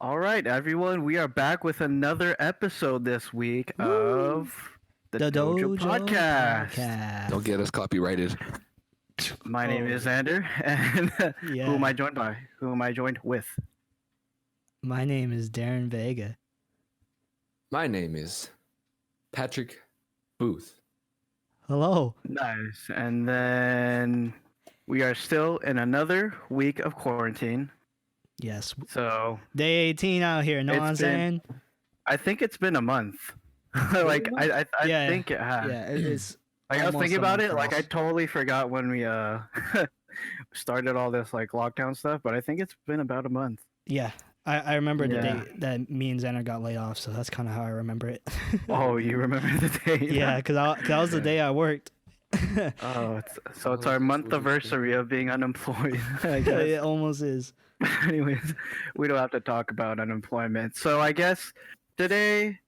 All right, everyone, we are back with another episode this week of the DOJO Podcast. Don't get us copyrighted. My name is Xander, and Yeah. who am I joined by? Who am I joined with? My name is Darren Vega. My name is Patrick Booth. Hello. Nice. And then we are still in another week of quarantine. Yes. So Day 18 out here. Know what I'm saying? I think it's been a month. Like I Yeah. think it has. Yeah, it is. Like I was almost thinking a about month it, like I off. totally forgot when we started all this like lockdown stuff, but I think it's been about a month. Yeah. I remember the Yeah. day that me and Xander got laid off, so that's kind of how I remember it. Oh, you remember the day? Yeah, because that was the day I worked. Oh, it's our month anniversary of being unemployed. I guess. It almost is. Anyways, we don't have to talk about unemployment. So I guess today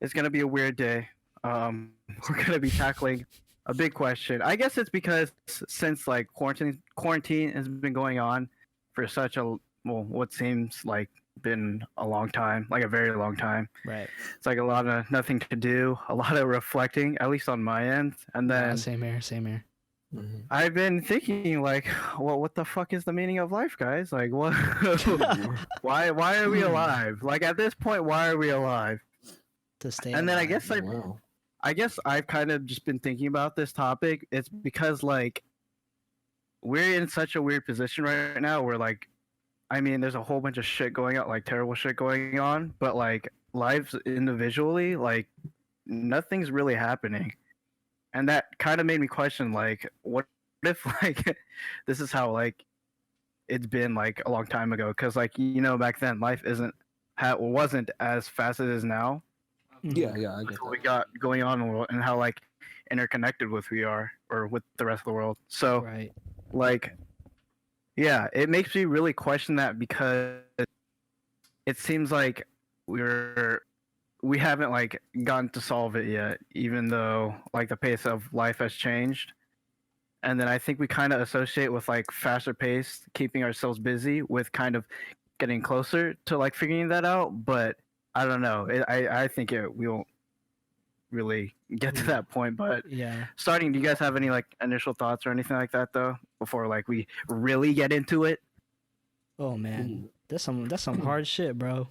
is gonna be a weird day. We're gonna be tackling a big question. I guess it's because since like quarantine has been going on for such a what seems like been a long time, like a very long time. Right. It's like a lot of nothing to do, a lot of reflecting, at least on my end. And then Same here. Mm-hmm. I've been thinking like, well, what the fuck is the meaning of life, guys? Like, what? why are we alive? Like at this point, why are we alive? To stay. And then I alive. guess Wow. I guess I've kind of just been thinking about this topic. It's because like we're in such a weird position right now where like I mean there's a whole bunch of shit going on, like terrible shit going on, but like lives individually, like nothing's really happening. And that kind of made me question like what if like this is how like it's been like a long time ago, cuz like back then life wasn't as fast as it is now. Yeah, I get What we that. got going on in the world and how like interconnected we are or with the rest of the world. So Right. like yeah, it makes me really question that because it seems like we haven't like gotten to solve it yet, even though like the pace of life has changed. And then I think we kind of associate with like faster pace, keeping ourselves busy with kind of getting closer to like figuring that out. But I don't know. I think we won't really get to that point. But Yeah. starting, do you guys have any like initial thoughts or anything like that though before like we really get into it? Oh man, that's some hard shit, bro.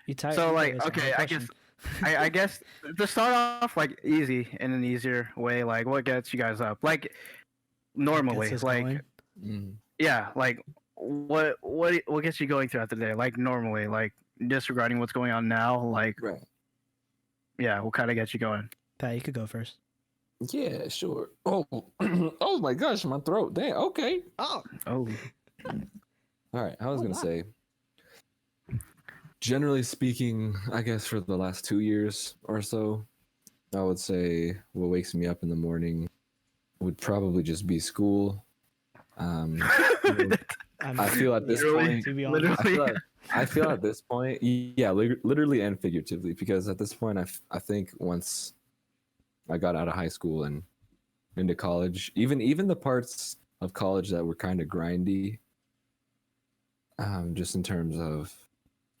You tired? So you like, got okay, some I questions. guess I guess to start off like easy in an easier way, like what gets you guys up? Like normally, Gets us like going. Mm. yeah, like what gets you going throughout the day? Like normally, like disregarding what's going on now, like Right. yeah, what kind of gets you going? Pat, you could go first. Yeah, sure. Oh, oh my gosh, my throat. Damn. Okay. Oh. Oh, All right. I was gonna wow. say. Generally speaking, I guess for the last 2 years or so, I would say what wakes me up in the morning would probably just be school. I feel at this Literally, point, to be honest, I feel at this point, yeah, literally and figuratively, because at this point, I think once I got out of high school and into college, even the parts of college that were kind of grindy, just in terms of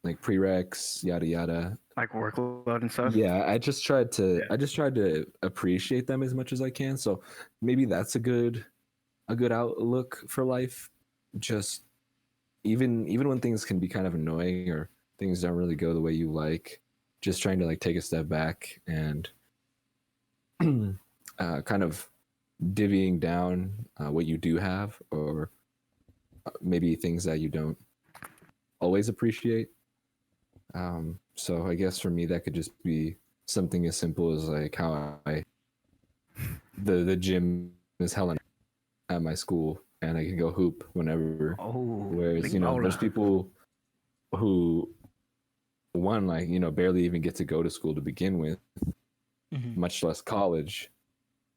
like prereqs, yada yada. like workload and stuff. Yeah, I just tried to appreciate them as much as I can. So maybe that's a good outlook for life. Just even when things can be kind of annoying or things don't really go the way you like, just trying to like take a step back and kind of divvying down what you do have, or maybe things that you don't always appreciate. So I guess for me that could just be something as simple as like how the gym is hella at my school and I can go hoop whenever. Oh, Whereas big there's baller. people who barely even get to go to school to begin with, Mhm. much less college.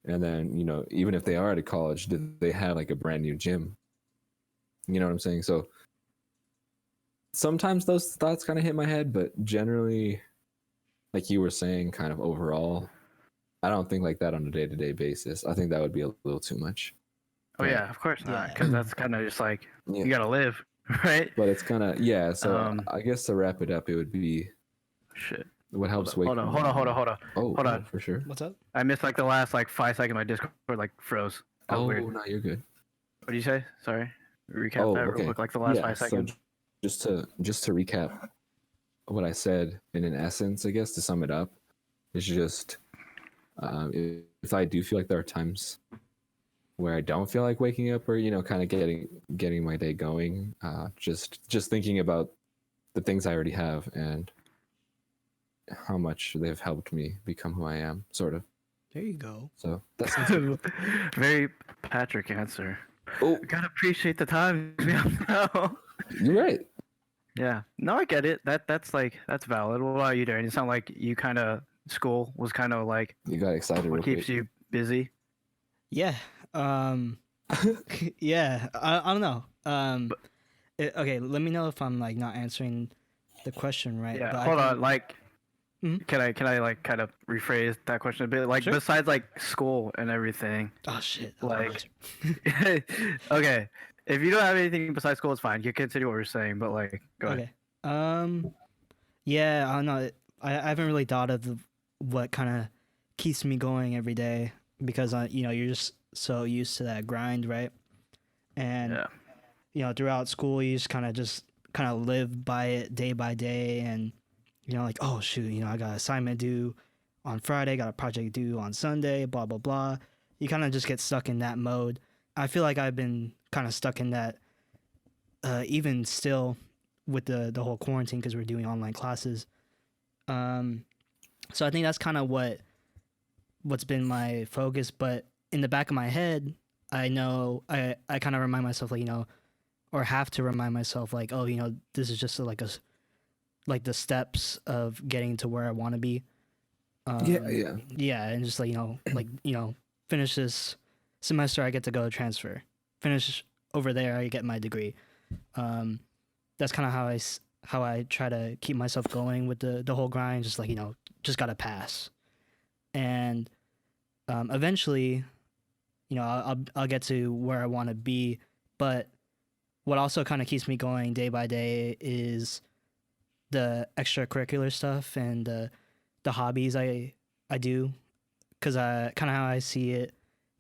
And then even if they are at a college, do they have like a brand new gym? You know what I'm saying? So sometimes those thoughts kind of hit my head, but generally, like you were saying, kind of overall, I don't think like that on a day-to-day basis. I think that would be a little too much. Oh yeah, of course not, Yeah. because that's kind of just like Yeah. you gotta live. right? But it's kind of yeah. So I Um, guess to wrap it up, it would be Shit. what Hold helps on, wake. hold on, hold on, hold on, hold on, Oh, hold on. for sure. What's up? I missed like the last like 5 seconds. My Discord like froze. That was Oh weird. no, you're good. What did you say? Sorry. Recap Oh, that real okay. quick. Like the last Yeah. five So seconds. just to recap what I said in an essence, I guess to sum it up, is just if I do feel like there are times where I don't feel like waking up or kind of getting my day going, just thinking about the things I already have and how much they've helped me become who I am, sort of. There you go. So that's Very Patrick answer. oh, I gotta appreciate the time we have now. you're right. Yeah. No, I get it. That's valid. What about you, Darren? You sound like you kind of school was kind of like You got excited real what keeps quick. you busy. Yeah. Yeah. I don't know. Okay. Let me know if I'm like not answering the question right. Yeah. But Hold on. Like, Mhm. can I like kind of rephrase that question a bit? Like, Sure. besides like school and everything. Oh shit. Like, okay. If you don't have anything besides school, it's fine. You can continue what you're saying, but like, go ahead. Okay. Yeah. I don't know. I haven't really thought of what kind of keeps me going every day because you're just so used to that grind, right? And Yeah. throughout school, you just kind of live by it day by day, and like, oh shoot, I got an assignment due on Friday, got a project due on Sunday, blah blah blah. You kind of just get stuck in that mode. I feel like I've been kind of stuck in that, even still with the whole quarantine because we're doing online classes. So I think that's kind of what's been my focus. But in the back of my head, I know I kind of remind myself like or have to remind myself like, oh, this is just like like the steps of getting to where I want to be. Yeah, and just like finish this semester, I get to go transfer. Finish over there, I get my degree. That's kind of how I try to keep myself going with the whole grind. Just like just gotta pass, and eventually, I'll get to where I want to be. But what also kind of keeps me going day by day is the extracurricular stuff and the hobbies I do, because I kind of how I see it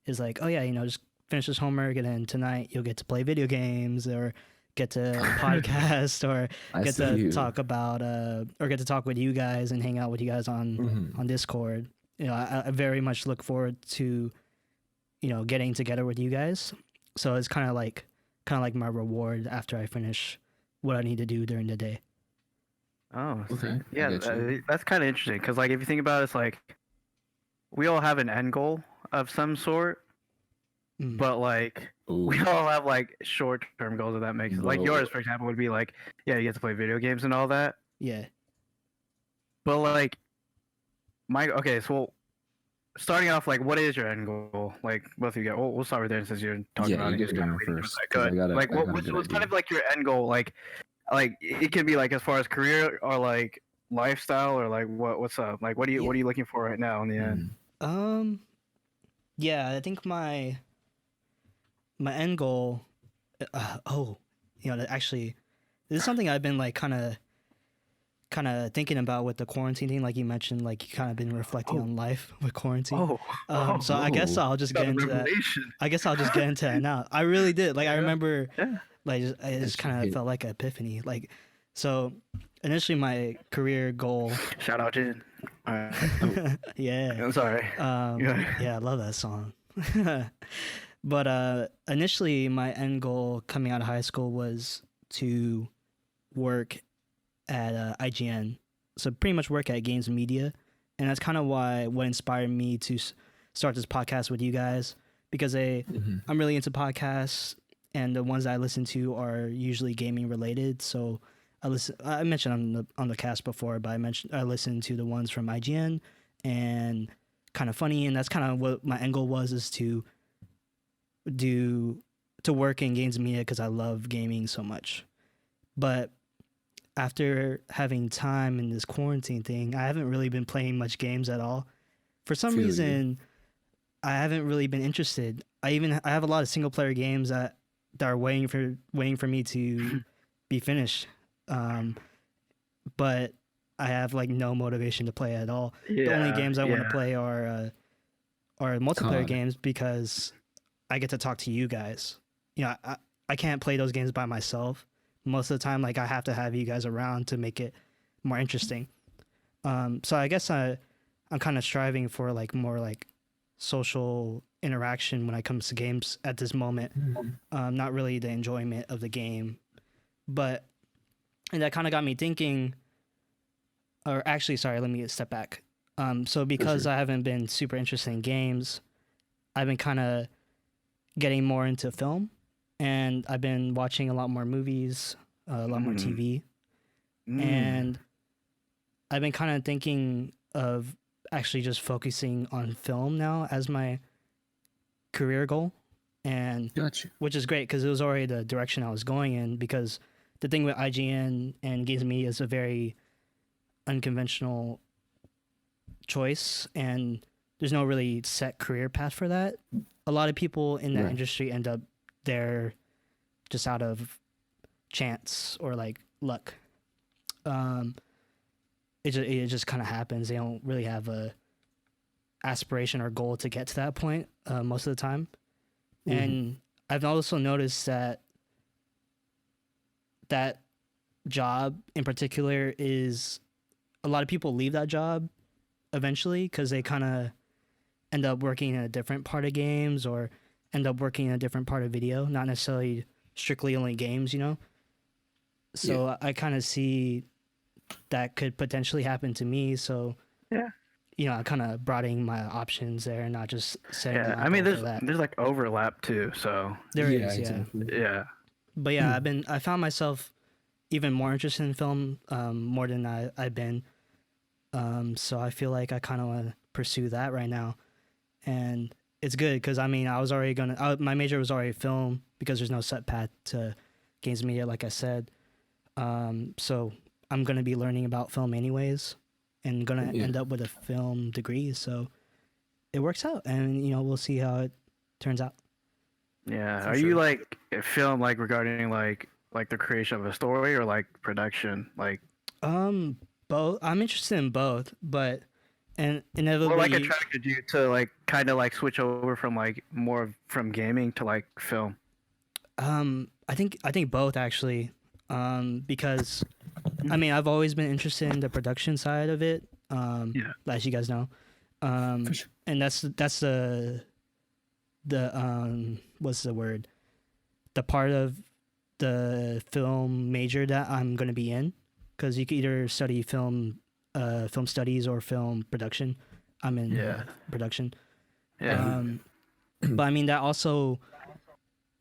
is like, oh yeah, just finish this homework and then tonight you'll get to play video games or get to podcast or I get see to you. talk about or get to talk with you guys and hang out with you guys on Mhm. Discord. I very much look forward to getting together with you guys. So it's kind of like my reward after I finish what I need to do during the day. Oh, see. Okay, I Yeah, get you. that's kind of interesting because, like, if you think about it, it's like we all have an end goal of some sort, Mm. but like we Ooh. all have like short-term goals. If that makes sense. Like Bro. yours, for example, would be like, yeah, you get to play video games and all that. Yeah. But like okay, so starting off, like, what is your end goal? Like, both of you guys. We'll start with there since you're talking Yeah, about it. you Just go kind of down leading into first, it. 'cause Go I ahead. got a- Like, I got a what's good kind idea. of like your end goal? Like it can be like as far as career or like lifestyle or like what's up? Like, what are you looking for right now in the end? Mm. Yeah, I think my end goal. Actually, this is something I've been like kind of thinking about with the quarantine thing. Like you mentioned, like you kind of been reflecting on life with quarantine. So I guess Oh. I'll just get into that. Revelation. I guess I'll just get into that now. I really did. Like I remember, Yeah. like it It's just kind of hit. felt like an epiphany. Like, so initially my career goal. Shout out Jin. Alright. Yeah. I'm sorry. Yeah. Yeah, I love that song. But initially, my end goal coming out of high school was to work at IGN. So pretty much work at Games Media, and that's kind of what inspired me to start this podcast with you guys, because Mhm. I'm really into podcasts, and the ones that I listen to are usually gaming related. So I mentioned on the cast before, but I listened to the ones from IGN and Kind of Funny, and that's kind of what my end goal was, is to work in games media because I love gaming so much. But after having time in this quarantine thing, I haven't really been playing much games at all. For some Feel you. reason, I haven't really been interested. I have a lot of single player games that are waiting for me to be finished. But I have like no motivation to play at all. The only games I want to play are multiplayer COD. games because I get to talk to you guys. You know, I can't play those games by myself. Most of the time, like I have to have you guys around to make it more interesting. So I guess I'm kind of striving for like more like social interaction when it comes to games at this moment. Not really the enjoyment of the game, and that kind of got me thinking. Or actually, sorry, let me step back. So because I haven't been super interested in games, I've been kind of getting more into film, and I've been watching a lot more movies, a lot more TV, and I've been kind of thinking of actually just focusing on film now as my career goal, and Gotcha. which is great because it was already the direction I was going in. Because the thing with IGN and games media is a very unconventional choice, and there's no really set career path for that. A lot of people in that industry end up there just out of chance or like luck. It just kind of happens. They don't really have a aspiration or goal to get to that point most of the time. And I've also noticed that job in particular is a lot of people leave that job eventually because they kind of end up working in a different part of games or end up working in a different part of video, not necessarily strictly only games, you know? So I kind of see that could potentially happen to me. So, you know, I kind of broadening my options there and not just setting my I mean, goal for that. there's like overlap too, so There is, exactly. yeah. But yeah, I found myself even more interested in film more than I've been. So I feel like I kind of want to pursue that right now. And it's good because, I mean, I was already my major was already film because there's no set path to games media, like I said. So I'm going to be learning about film anyways and going to end up with a film degree. So it works out, and, you know, we'll see how it turns out. Yeah. For Are you sure. like film like regarding like the creation of a story or like production? Like Both. I'm interested in both, but and what inevitably, like attracted you to like kind of like switch over from like more from gaming to like film? I think both actually, because I mean I've always been interested in the production side of it, as you guys know, For sure. and that's the what's the word, the part of the film major that I'm gonna be in, because you can either study film studies or film production. I'm in production. Yeah. But I mean that also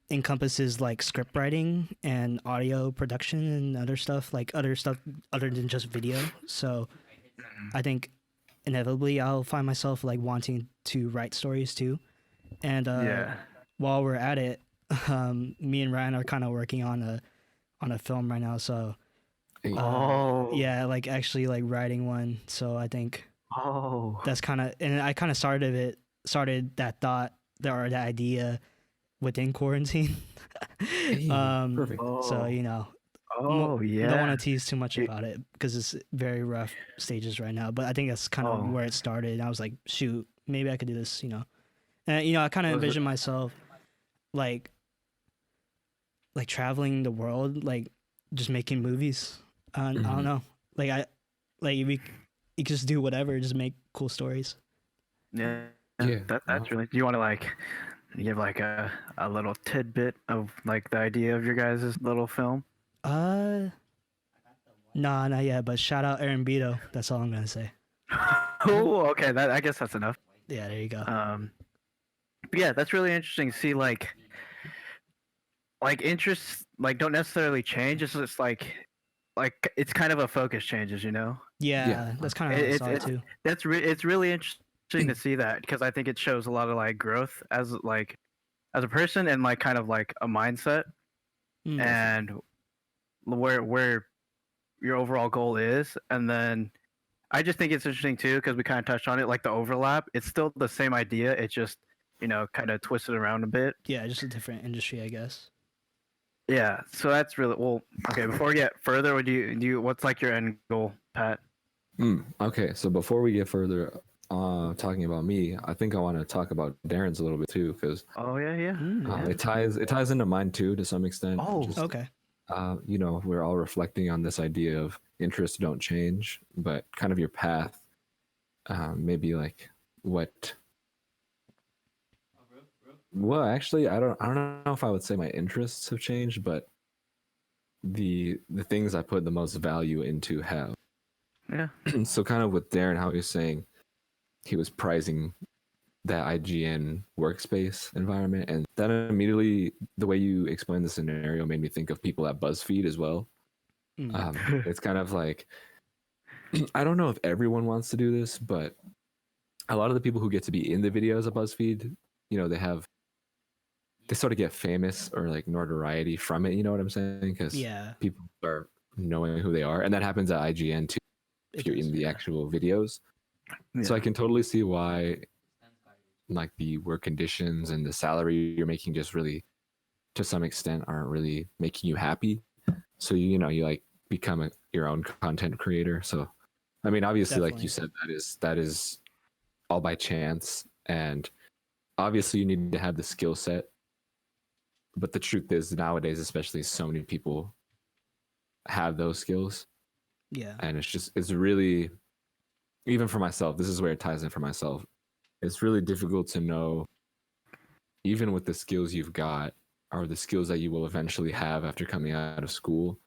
encompasses like script writing and audio production and other stuff other than just video. So I think inevitably I'll find myself like wanting to write stories too. And while we're at it, me and Ryan are kind of working on a film right now. So yeah, like actually like writing one. So I think that's kind of, and I kind of started that thought or that idea within quarantine. Perfect. So, you know, Oh yeah. don't want to tease too much about it because it's very rough stages right now. But I think that's kind of where it started. And I was like, shoot, maybe I could do this, you know. And, you know, I kind of envision myself like traveling the world, like just making movies. I don't know. You just do whatever, just make cool stories. Yeah. Yeah. That's really. Do you want to like give like a little tidbit of like the idea of your guys' little film? Nah, not yet. But shout out Aaron Beto. That's all I'm gonna say. Oh, okay. I guess that's enough. Yeah, there you go. But yeah, that's really interesting to see like interests like don't necessarily change. It's just like it's kind of a focus changes, you know. Yeah, that's kind of how I saw it too. It's really interesting to see that because I think it shows a lot of like growth as a person and like kind of like a mindset and where your overall goal is. And then I just think it's interesting too because we kind of touched on it, like the overlap. It's still the same idea. It's just, you know, kind of twisted around a bit. Yeah, just a different industry, I guess. Yeah, so that's really well. Okay, before we get further, would you what's like your end goal, Pat? Okay, so before we get further talking about me, I think I want to talk about Darren's a little bit too, because Oh yeah, yeah. Mm. Yeah. it ties into mine too to some extent. Oh. Just, Okay. you know, we're all reflecting on this idea of interests don't change, but kind of your path, maybe like what. Well, actually, I don't know if I would say my interests have changed, but the things I put the most value into have. Yeah. So kind of with Darren, how he was saying he was prizing that IGN workspace environment, and then immediately the way you explained the scenario made me think of people at BuzzFeed as well. Mm. It's kind of like I don't know if everyone wants to do this, but a lot of the people who get to be in the videos at BuzzFeed, you know, they sort of get famous or like notoriety from it. You know what I'm saying? Because Yeah. people are knowing who they are, and that happens at IGN too. It If you're does, in the yeah. actual videos, so I can totally see why, like the work conditions and the salary you're making, just really, to some extent, aren't really making you happy. So you know you like become your own content creator. So, I mean, obviously, like you Definitely. said, that is all by chance, and obviously you need to have the skill set. But the truth is, nowadays, especially, so many people have those skills, Yeah. and it's really, even for myself, this is where it ties in for myself. It's really difficult to know, even with the skills you've got or the skills that you will eventually have after coming out of school,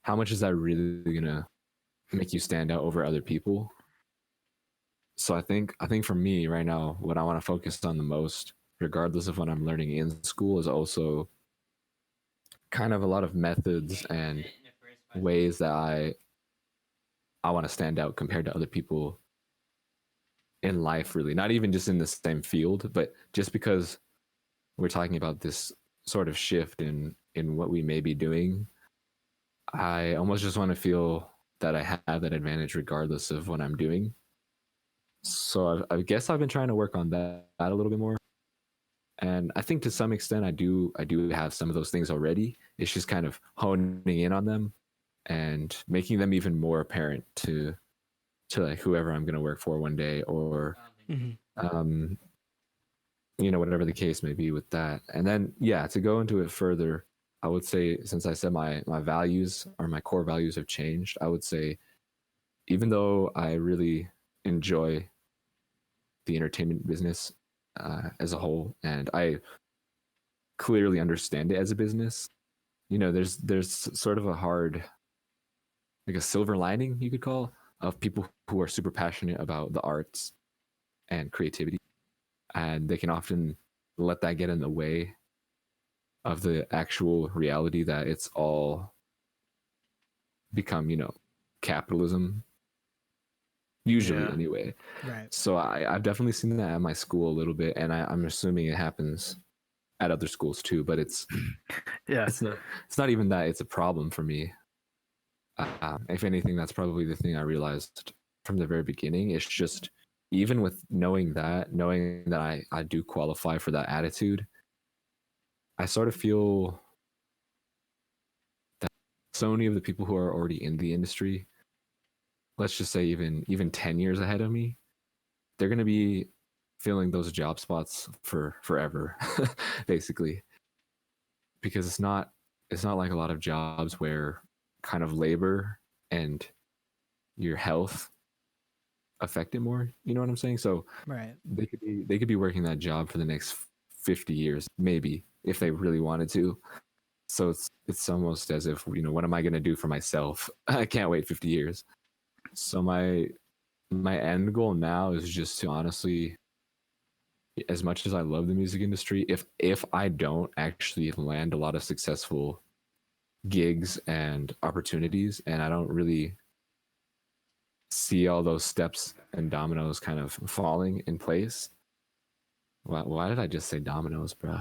how much is that really gonna make you stand out over other people? So I think for me right now, what I want to focus on the most, regardless of what I'm learning in school, is also kind of a lot of methods and ways that I want to stand out compared to other people in life, really. Not even just in the same field, but just because we're talking about this sort of shift in what we may be doing, I almost just want to feel that I have that advantage regardless of what I'm doing. So I guess I've been trying to work on that a little bit more, and I think to some extent I do have some of those things already. It's just kind of honing in on them and making them even more apparent to like whoever I'm going to work for one day, or Hmm. um you know, whatever the case may be with that. And then, yeah, to go into it further, I would say, since I said my values or my core values have changed, I would say, even though I really enjoy the entertainment business as a whole, and I clearly understand it as a business, you know, there's sort of a hard, like a silver lining you could call, of people who are super passionate about the arts and creativity, and they can often let that get in the way of the actual reality that it's all become, you know, capitalism, usually Yeah. anyway. Right. So I've definitely seen that at my school a little bit, and I'm assuming it happens at other schools too. But Yeah. it's not even that it's a problem for me. If anything, that's probably the thing I realized from the very beginning. It's just, even with knowing that I do qualify for that attitude, I sort of feel that so many of the people who are already in the industry, let's just say even 10 years ahead of me, they're going to be filling those job spots for forever basically, because it's not like a lot of jobs where kind of labor and your health affect it more, you know what I'm saying? So Right. they could be working that job for the next 50 years maybe, if they really wanted to. So it's almost as if, you know, what am I going to do for myself? I can't wait 50 years. So my end goal now is just to honestly, as much as I love the music industry, if I don't actually land a lot of successful gigs and opportunities, and I don't really see all those steps and dominoes kind of falling in place. Why did I just say dominoes, bro?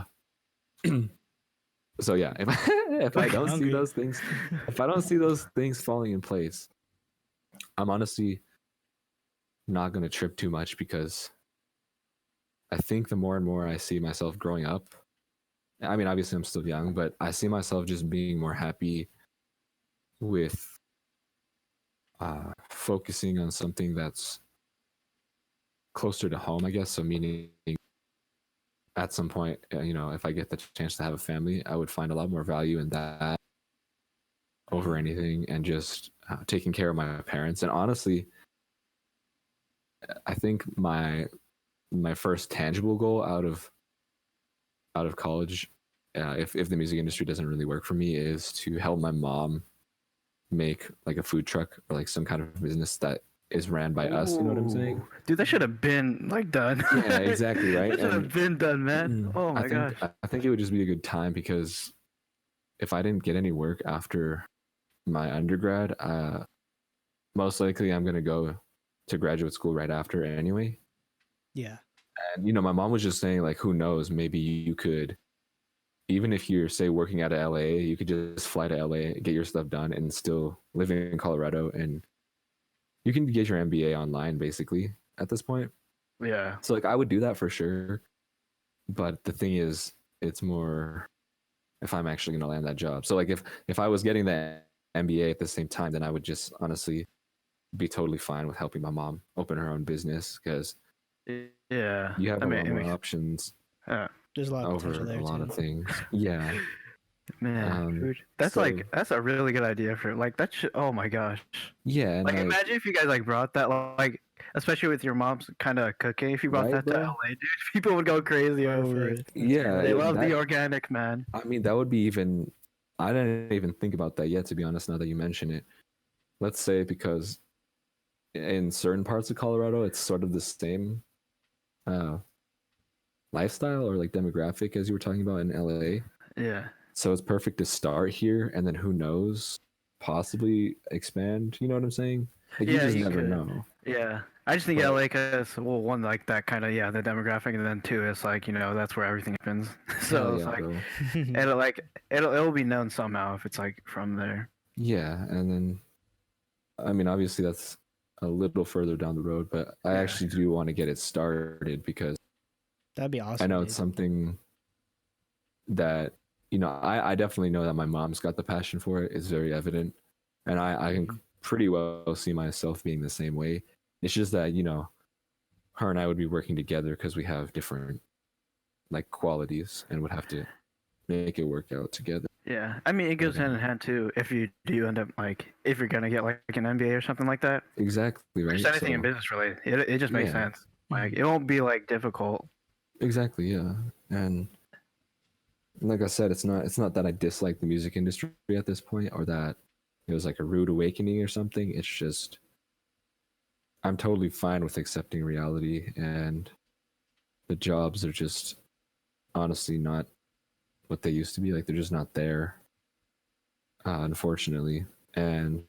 So yeah, if I don't see Hungry. those things, if I don't see those things falling in place, I'm honestly not going to trip too much, because I think the more and more I see myself growing up I mean, obviously I'm still young, but I see myself just being more happy with focusing on something that's closer to home, I guess. So meaning at some point, if I get the chance to have a family, I would find a lot more value in that over anything, and just taking care of my parents. And honestly, I think my first tangible goal out of college, if the music industry doesn't really work for me, is to help my mom make like a food truck or like some kind of business that is ran by us. You know what I'm saying? Ooh. Dude, that should have been like done. Yeah, exactly, right. That should have been done, man. Oh my gosh. I think it would just be a good time, because if I didn't get any work after my undergrad, most likely I'm gonna go to graduate school right after anyway. Yeah. And my mom was just saying, like, who knows, maybe you could, even if you're, say, working out of LA, you could just fly to LA, get your stuff done, and still live in Colorado, and you can get your MBA online basically at this point. Yeah. So like I would do that for sure. But the thing is, it's more if I'm actually going to land that job. So like if I was getting the MBA at the same time, then I would just honestly be totally fine with helping my mom open her own business, because Yeah. you have a lot more makes- options Yeah. There's a lot of over potential there a lot too. of things. Yeah. Man, dude, that's so- that's a really good idea for like that. Oh my gosh! Yeah. And Like, imagine if you guys like brought that, like, especially with your mom's kind of cooking. If you brought Right, that to bro? LA, dude, people would go crazy over it. yeah. They love that- the organic, man. I mean, that would be even. I didn't even think about that yet, to be honest. Now that you mention it, let's say, because in certain parts of Colorado, it's sort of the same lifestyle or like demographic as you were talking about in LA. Yeah. So it's perfect to start here, and then who knows, possibly expand. You know what I'm saying? Like, you Yeah, just you never could. know. Yeah. I just think But- LA, because, well, one, like that kind of, yeah, the demographic, and then two, it's like, that's where everything happens. So Hell it's yeah, like, bro. it'll be known somehow if it's like from there. Yeah, and then, I mean, obviously that's a little further down the road, but I Yeah. actually do want to get it started, because That'd be awesome. I know dude. it's something that, I definitely know that my mom's got the passion for it. It's very evident. And I can pretty well see myself being the same way. It's just that, her and I would be working together because we have different like qualities, and would have to make it work out together. Yeah. I mean, it goes hand in hand too. If you do end up like, if you're gonna get like an MBA or something like that, Exactly, right? just anything in So- business related, it just makes Yeah. sense. Like, it won't be like difficult. Exactly, yeah. And like I said, it's not that I dislike the music industry at this point, or that it was like a rude awakening or something. It's just I'm totally fine with accepting reality, and the jobs are just honestly not what they used to be. Like, they're just not there, unfortunately. And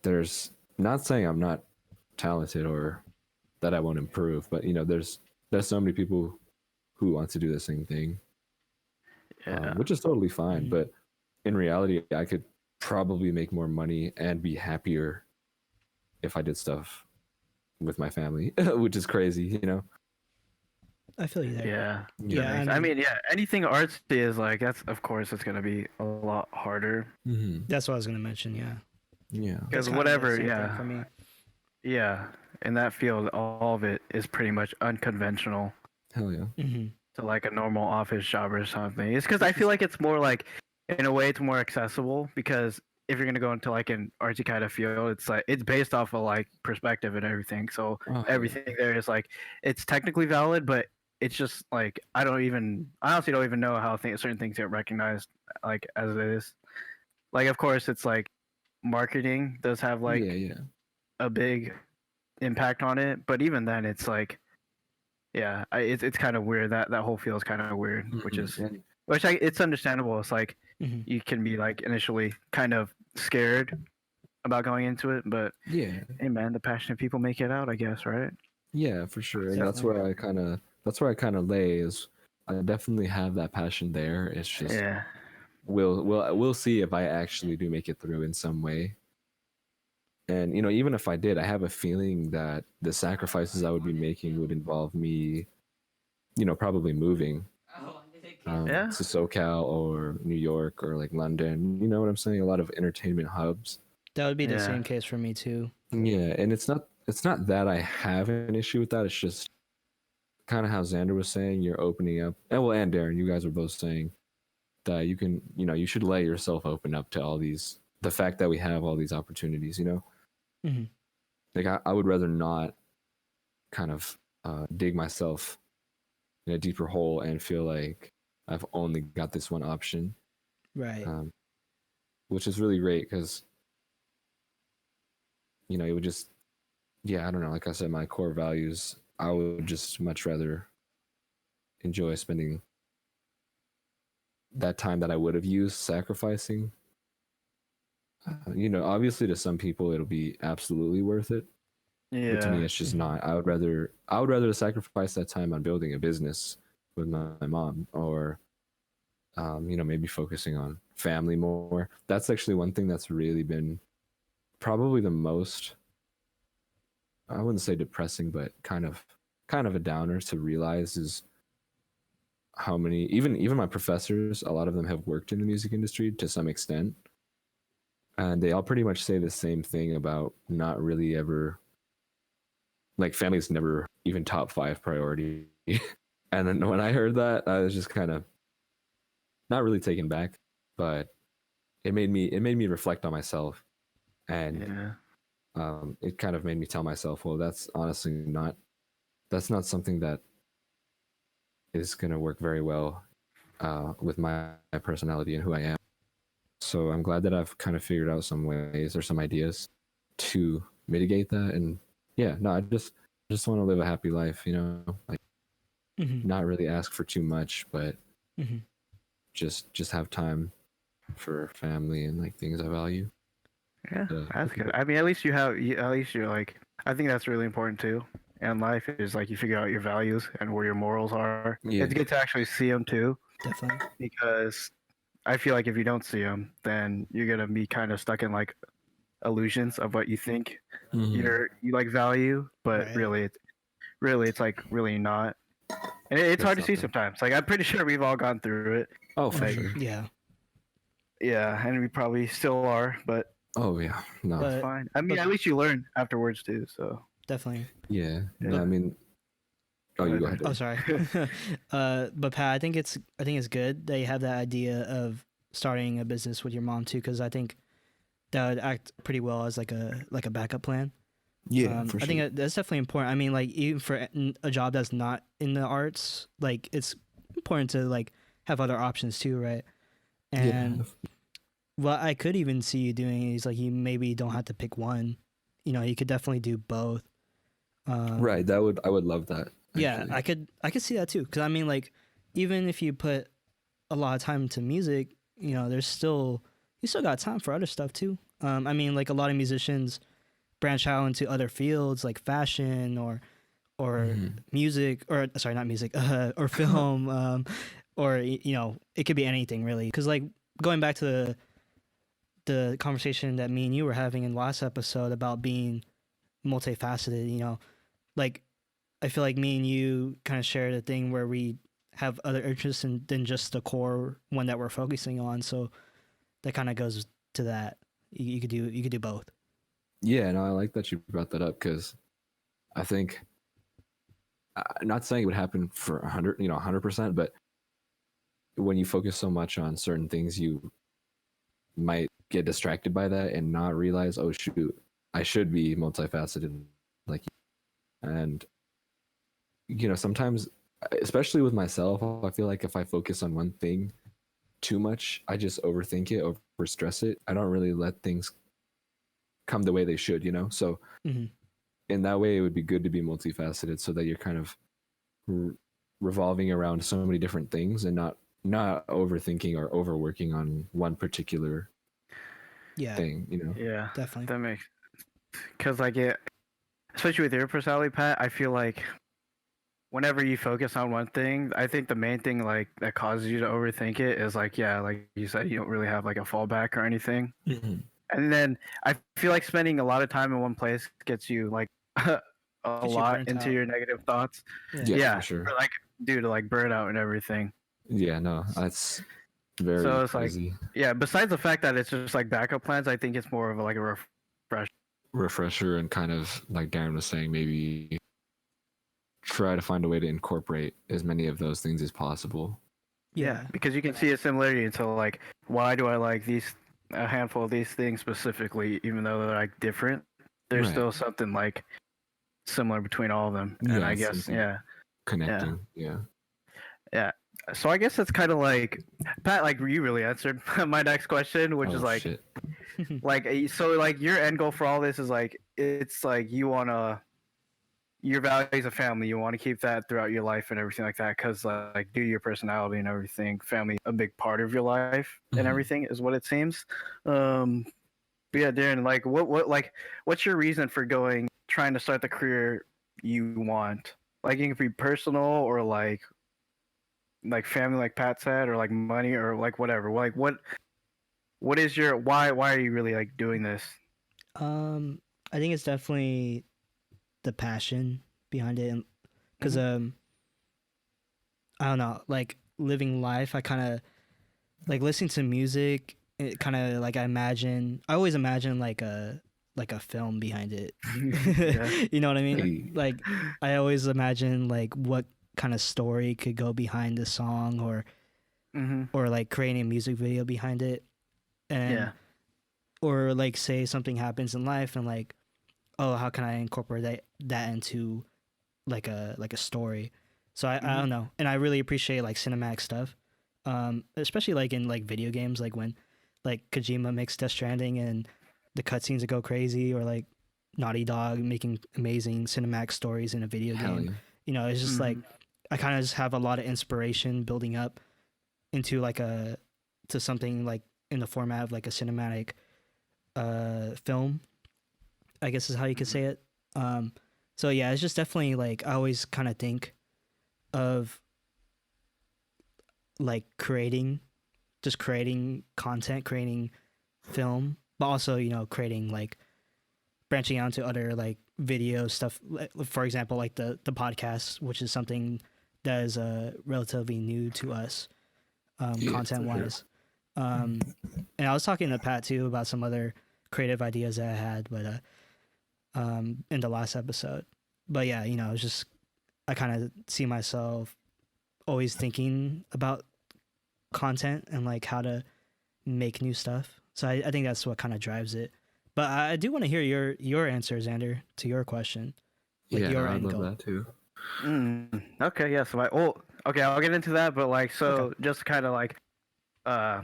there's, not saying I'm not talented or that I won't improve, but there's so many people who want to do the same thing, Yeah. which is totally fine. Mhm. But in reality, I could probably make more money and be happier if I did stuff with my family, which is crazy, I feel you there. Yeah. Yeah, I mean, yeah, anything artsy is like, that's, of course, it's gonna be a lot harder. Mm-hmm. That's what I was gonna mention. Yeah. Yeah. That's Because kinda the whatever, same thing yeah. For me. Yeah. In that field, all of it is pretty much unconventional Hell yeah. Hmm. to like a normal office job or something. It's because I feel like it's more like, in a way, it's more accessible, because if you're gonna go into like an artsy kind of field, it's like it's based off of like perspective and everything. So Oh, hell everything there is like, it's technically valid, but it's just like, I honestly don't even know how certain things get recognized like as it is. Like, of course, it's like marketing does have like yeah. a big impact on it, but even then, it's like, yeah, it's kind of weird. That whole feel is kind of weird, which Mhm. is And- it's understandable. It's like, Hmm. you can be like initially kind of scared about going into it, but yeah. hey, man, the passionate people make it out, I guess, right? Yeah, for sure. And that's Definitely. where I kind of lay, is I definitely have that passion there. It's just Yeah, we'll see if I actually do make it through in some way. And even if I did, I have a feeling that the sacrifices I would be making would involve me, probably moving. Yeah. to SoCal or New York or like London. You know what I'm saying? A lot of entertainment hubs. That would be the Yeah. same case for me too. Yeah, and it's not that I have an issue with that. It's just kind of how Xander was saying, you're opening up, and Darren, you guys were both saying that you can, you should let yourself open up to all these, the fact that we have all these opportunities, Hmm. like I would rather not kind of dig myself in a deeper hole and feel like I've only got this one option, Right. which is really great because it would just, I don't know, like I said, my core values, I would just much rather enjoy spending that time that I would have used sacrificing. Obviously to some people it'll be absolutely worth it. Yeah. But to me it's just not. I would rather sacrifice that time on building a business with my mom, or maybe focusing on family more. That's actually one thing that's really been probably the most, I wouldn't say depressing, but kind of a downer to realize, is how many, even my professors, a lot of them have worked in the music industry to some extent, and they all pretty much say the same thing about not really ever, like, family's never even top 5 priority. And then when I heard that, I was just kind of not really taken back, but it made me reflect on myself, and it kind of made me tell myself, well, that's honestly not something that is going to work very well with my personality and who I am. So I'm glad that I've kind of figured out some ways or some ideas to mitigate that. And I just want to live a happy life, like not really ask for too much, but just have time for family and like things I value. Yeah, that's good. I mean, at least you're like, I think that's really important too. And life is like you figure out your values and where your morals are. Yeah. It's good to actually see them too, Definitely. because I feel like if you don't see them, then you're gonna be kind of stuck in like illusions of what you think you like value, but Right. really it's like really not. And it's hard to see sometimes. Like I'm pretty sure we've all gone through it. Oh, for like, sure. Yeah. Yeah, and we probably still are, but Oh yeah, no, it's fine. I mean, at least you learn afterwards too. So definitely. yeah. No, I mean, oh, you go ahead. Oh, sorry. But Pat, I think it's good that you have that idea of starting a business with your mom too, because I think that would act pretty well as like a backup plan. Yeah, for sure. I think that's definitely important. I mean, like even for a job that's not in the arts, like it's important to like have other options too, right? And what I could even see you doing is like you maybe don't have to pick one. You could definitely do both. Right. I would love that. Yeah, I could see that too. Because I mean, like, even if you put a lot of time into music, you still got time for other stuff too. I mean, like a lot of musicians branch out into other fields like fashion or music, or sorry, not music, or film, or it could be anything really. Because like going back to the conversation that me and you were having in the last episode about being multifaceted, like I feel like me and you kind of share the thing where we have other interests than just the core one that we're focusing on. So that kind of goes to that. You could do both. Yeah, no, I like that you brought that up, because I think, I'm not saying it would happen for 100%, but when you focus so much on certain things, you might get distracted by that and not realize, oh shoot, I should be multifaceted, like, and sometimes, especially with myself, I feel like if I focus on one thing too much, I just overthink it, overstress it. I don't really let things come the way they should, so in that way it would be good to be multifaceted, so that you're kind of revolving around so many different things and not overthinking or overworking on one particular thing. Yeah, definitely. that makes, because like especially with your personality, Pat, I feel like whenever you focus on one thing, I think the main thing like that causes you to overthink it is like you said, you don't really have like a fallback or anything. And then I feel like spending a lot of time in one place gets you like a lot into your negative thoughts. Yeah, for sure. Or, like due to like burnout and everything. Yeah, no, that's very So it's like, crazy. yeah. Besides the fact that it's just like backup plans, I think it's more of like a refresh. Refresher, and kind of like Darren was saying, maybe try to find a way to incorporate as many of those things as possible. Yeah, because you can see a similarity into like, why do I like a handful of these things specifically, even though they're like different? There's Right. still something like similar between all of them, and Yeah, I guess something yeah. Connecting. Yeah. So I guess it's kind of like Pat, like you really answered my next question, which is like, shit. so like your end goal for all this is like, it's like you wanna, your values of family, you want to keep that throughout your life and everything like that, because like due to your personality and everything, family a big part of your life and Mhm. everything is what it seems. But yeah, Darren, like what's your reason for trying to start the career you want? Like it could be personal or like family, like Pat said, or like money, or like whatever. Like what is your why are you really like doing this? I think it's definitely the passion behind it, because I don't know, like living life, I kind of like listening to music. It kind of like I always imagine like a film behind it. Yeah. You know what I mean? Hey. Like I always imagine like what kind of story could go behind the song, or like creating a music video behind it, and Yeah. or like say something happens in life and like, oh, how can I incorporate that into like a story? So I don't know, and I really appreciate like cinematic stuff, especially like in like video games, like when like Kojima makes Death Stranding and the cutscenes that go crazy, or like Naughty Dog making amazing cinematic stories in a video Hell game. yeah. You know, it's just like I kind of just have a lot of inspiration building up into to something like in the format of like a cinematic film, I guess is how you could say it. So yeah, it's just definitely like I always kind of think of like creating content, creating film, but also, you know, creating like branching out to other like video stuff. For example, like the podcast, which is something that is relatively new to us, Yeah, content for sure. wise. And I was talking to Pat too about some other creative ideas that I had, but in the last episode. But yeah, you know, it's just I kind of see myself always thinking about content and like how to make new stuff. So I think that's what kind of drives it. But I do want to hear your answer, Xander, to your question. Like Yeah, your no, I'd end love goal. that too. Okay, yeah. So okay, I'll get into that, but like, so Okay. just kind of like, uh,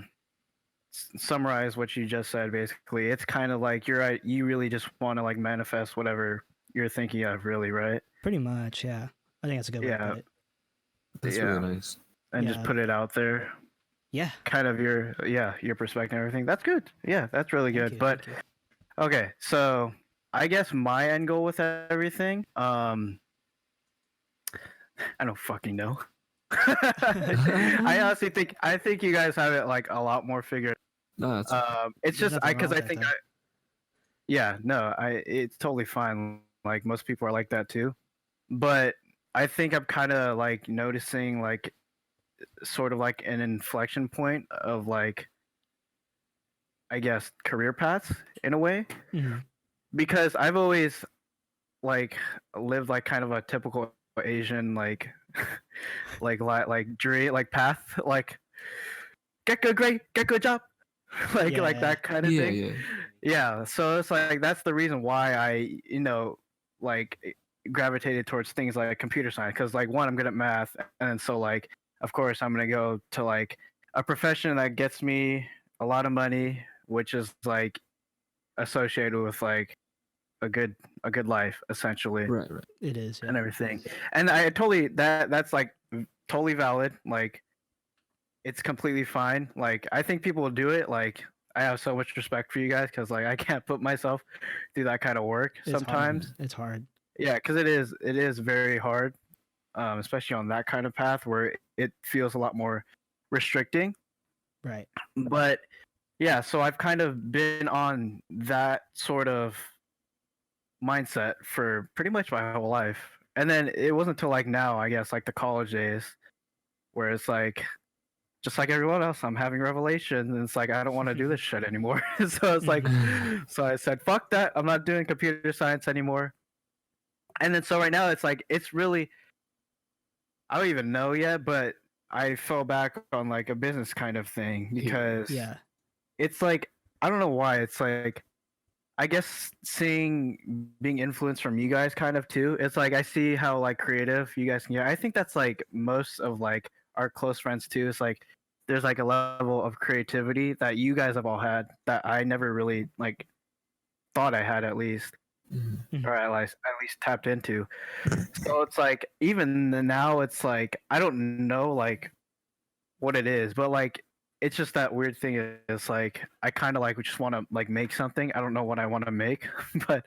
summarize what you just said. Basically, it's kind of like you really just want to like manifest whatever you're thinking of, really, right? Pretty much, yeah. I think that's a good way to Yeah, put it. That's yeah, really nice. and just Yeah. put it out there. Yeah. Kind of your perspective and everything. That's good. Yeah, that's really Thank good. you, But thank you. okay, so I guess my end goal with everything, I don't fucking know. I think you guys have it like a lot more figured. No, that's It's There's just nothing wrong because with I that, think though. yeah, no, it's totally fine. Like most people are like that too, but I think I'm kind of like noticing like sort of like an inflection point of like, I guess, career paths in a way, Mhm. because I've always like lived like kind of a typical Asian like like dream like path, like get good grade, get good job, like Yeah. that kind of yeah, thing. yeah. Yeah, so it's like that's the reason why I like gravitated towards things like computer science, because like one, I'm good at math, and then so like of course I'm gonna go to like a profession that gets me a lot of money, which is like associated with like a good life essentially, Right, right. It is, yeah. and everything. And I totally that's like totally valid. Like it's completely fine. Like I think people will do it. Like I have so much respect for you guys, because like I can't put myself through that kind of work It's sometimes. hard. It's hard. Yeah, because it is very hard, especially on that kind of path where it feels a lot more restricting. Right. But yeah, so I've kind of been on that sort of mindset for pretty much my whole life. And then it wasn't until like now, I guess, like the college days, where it's like just like everyone else, I'm having revelations, and it's like I don't want to do this shit anymore. So it's like, so I said, fuck that. I'm not doing computer science anymore. And then so right now it's like it's really, I don't even know yet, but I fell back on like a business kind of thing because Yeah. it's like I don't know why. It's like I guess being influenced from you guys kind of too. It's like I see how like creative you guys can get. I think that's like most of like our close friends too. It's like there's like a level of creativity that you guys have all had that I never really like thought I had at least, or at least tapped into. So it's like even now it's like I don't know like what it is, but like it's just that weird thing is like I kind of like just want to like make something. I don't know what I want to make, but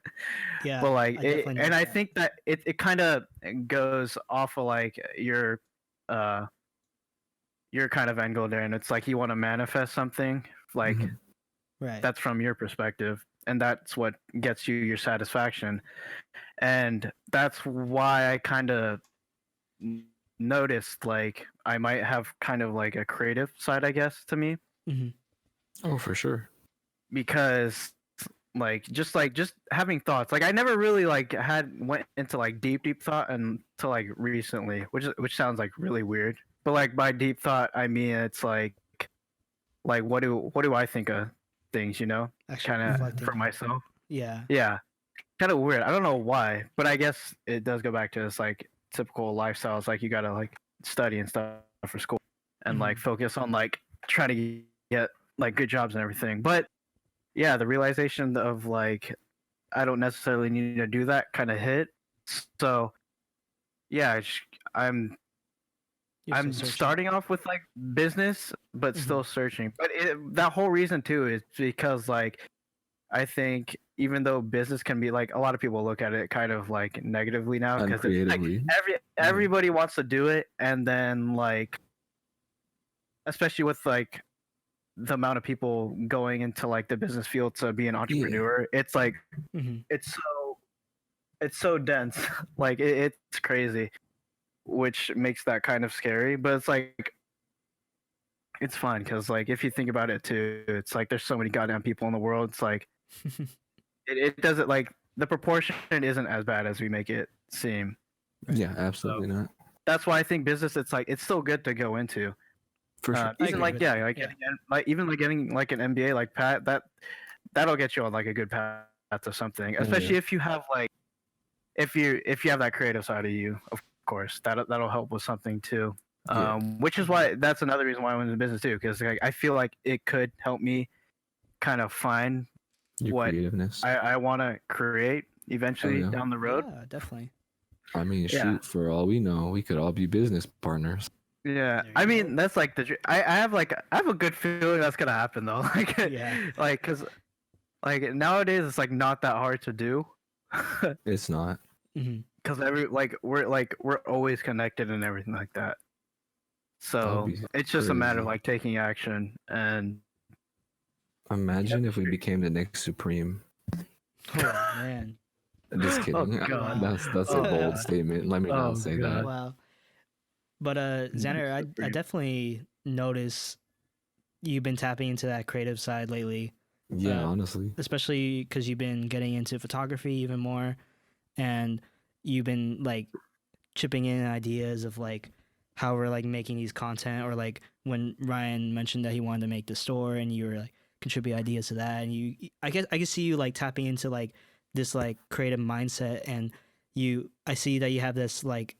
Yeah. but like I definitely know and I that. think that it kind of goes off of like your kind of angle there, and it's like you want to manifest something like Right. that's from your perspective, and that's what gets you your satisfaction, and that's why I kind of noticed like I might have kind of like a creative side, I guess, to me, Oh, for sure. because like just having thoughts. Like I never really like went into like deep thought until like recently, which sounds like really weird. But like by deep thought, I mean it's like what do I think of things, Actually kind of reflecting for on- myself. Yeah. Yeah, kind of weird. I don't know why, but I guess it does go back to this like typical lifestyle. It's like you gotta like study and stuff for school and like focus on like trying to get like good jobs and everything. But yeah, the realization of like I don't necessarily need to do that kind of hit. So yeah, I'm You're I'm still searching. starting off with like business, but still searching. But that whole reason too is because like I think even though business can be like a lot of people look at it kind of like negatively now because it's like Uncreatively. everybody wants to do it, and then like especially with like the amount of people going into like the business field to be an entrepreneur, it's like it's so dense. Like it's crazy, which makes that kind of scary. But it's like it's fun because like if you think about it too, it's like there's so many goddamn people in the world. It's like it doesn't like the proportion isn't as bad as we make it seem. Yeah, absolutely not. That's why I think business. It's like it's still good to go into. For sure. I Even agree like with yeah, that. like Yeah. even like getting like an MBA like Pat, that'll get you on like a good path to something. Especially if you have like if you have that creative side of you, of course, that'll help with something too. Which is why that's another reason why I went into business too, because like, I feel like it could help me kind of find Your what creativeness. I want to create eventually yeah. down the road. Yeah, definitely. I mean, Yeah. shoot, for all we know, we could all be business partners. Yeah, There I you mean that's like I have a good feeling that's gonna happen though. Like Yeah. like because like nowadays it's like not that hard to do. It's not. Because we're always connected and everything like that. So be it's just a matter of crazy. like taking action and Imagine if we became the next Supreme. Oh man. Just kidding. Oh, God. That's Oh, a bold God. statement. Let me Oh, not say God. that. Wow. But Xander, I Supreme. definitely notice you've been tapping into that creative side lately, Yeah, honestly. especially because you've been getting into photography even more, and you've been like chipping in ideas of like how we're like making these content, or like when Ryan mentioned that he wanted to make the store and you were like contribute ideas to that, and I guess I can see you like tapping into like this like creative mindset, and I see that you have this like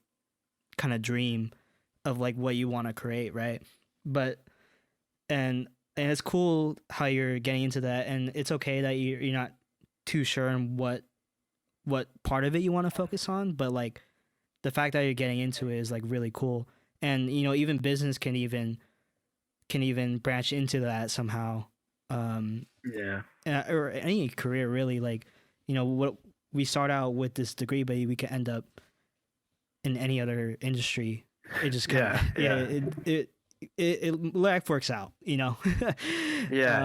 kind of dream of like what you want to create, right? But and it's cool how you're getting into that, and it's okay that you're not too sure on what part of it you want to focus on, but like the fact that you're getting into it is like really cool. And even business can even branch into that somehow, yeah. or any career really. Like what we start out with this degree, but we can end up in any other industry. It just kind of it life works out. Yeah,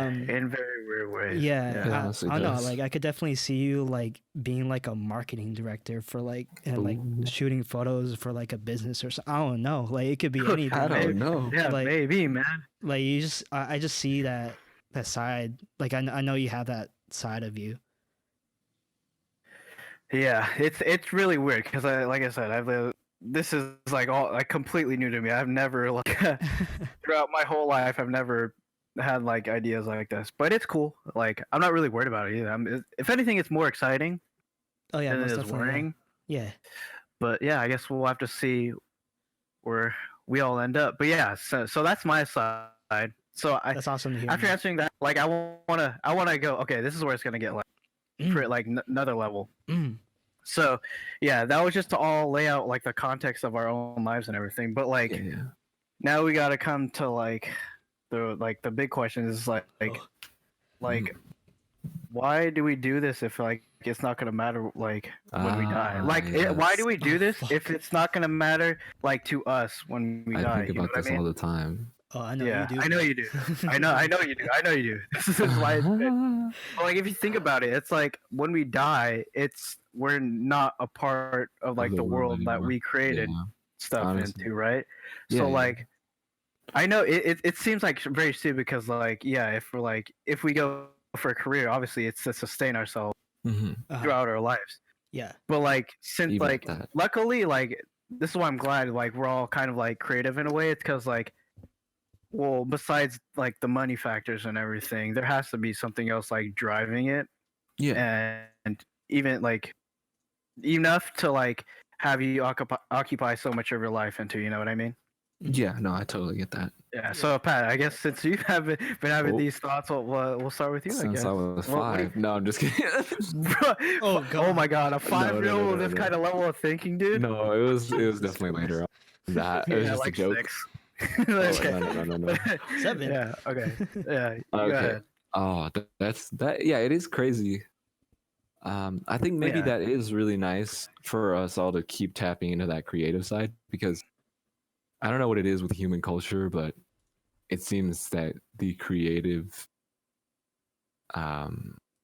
in very weird ways. Yeah, It honestly I don't know. does. Like, I could definitely see you like being like a marketing director for like and like Ooh. shooting photos for like a business or something. I don't know. Like, it could be anything. I Like, don't know. Yeah, Like- maybe, man. like you just, I just see that side. Like, I know you have that side of you. Yeah, it's really weird because like I said, this is like all like completely new to me. I've never like throughout my whole life, I've never had like ideas like this. But it's cool. Like I'm not really worried about it either. If anything, it's more exciting Oh yeah, than it most is definitely. worrying. Yeah. But yeah, I guess we'll have to see where we all end up. But yeah, so that's my side. So That's awesome to hear. after man. answering that, like I wanna go. Okay, this is where it's gonna get like Mm, like another level. mm. So yeah, that was just to all lay out like the context of our own lives and everything. But like Yeah. now we gotta come to like the big question is like why do we do this if like it's not gonna matter like when we die? Like why do we do this if it's not gonna matter like to us when we I die? think You know about what I this mean? all the time. Oh, I know Yeah, you do. I know you do. I know you do. I know you do. This is why. But, like if you think about it, it's like when we die, we're not a part of like the world that anymore. we created Yeah. stuff honestly. into, right? Yeah, So yeah. like, I know it seems like very stupid because like yeah, if we go for a career, obviously it's to sustain ourselves Mhm. throughout our lives. Yeah. But like since Even at like that. luckily like this is why I'm glad like we're all kind of like creative in a way. It's because like well besides like the money factors and everything, there has to be something else like driving it Yeah. and even like enough to like have you occupy so much of your life into. You know what I mean? Yeah. No, I totally get that. Yeah. So Pat, I guess since you haven't been having Oh. these thoughts, we'll start with you. I Since guess. I was What do you- 5. No, I'm just kidding. Oh, Oh my God, a 5-year-old no, this no. kind of level of thinking, dude. No, it was definitely later on. That it was Yeah, just like a joke. 6. Oh, Okay. no. 7. Yeah. Okay. Yeah. You Go Okay. ahead. Oh, that's that. Yeah, it is crazy. I think maybe Yeah. that is really nice for us all to keep tapping into that creative side because I don't know what it is with human culture, but it seems that the creative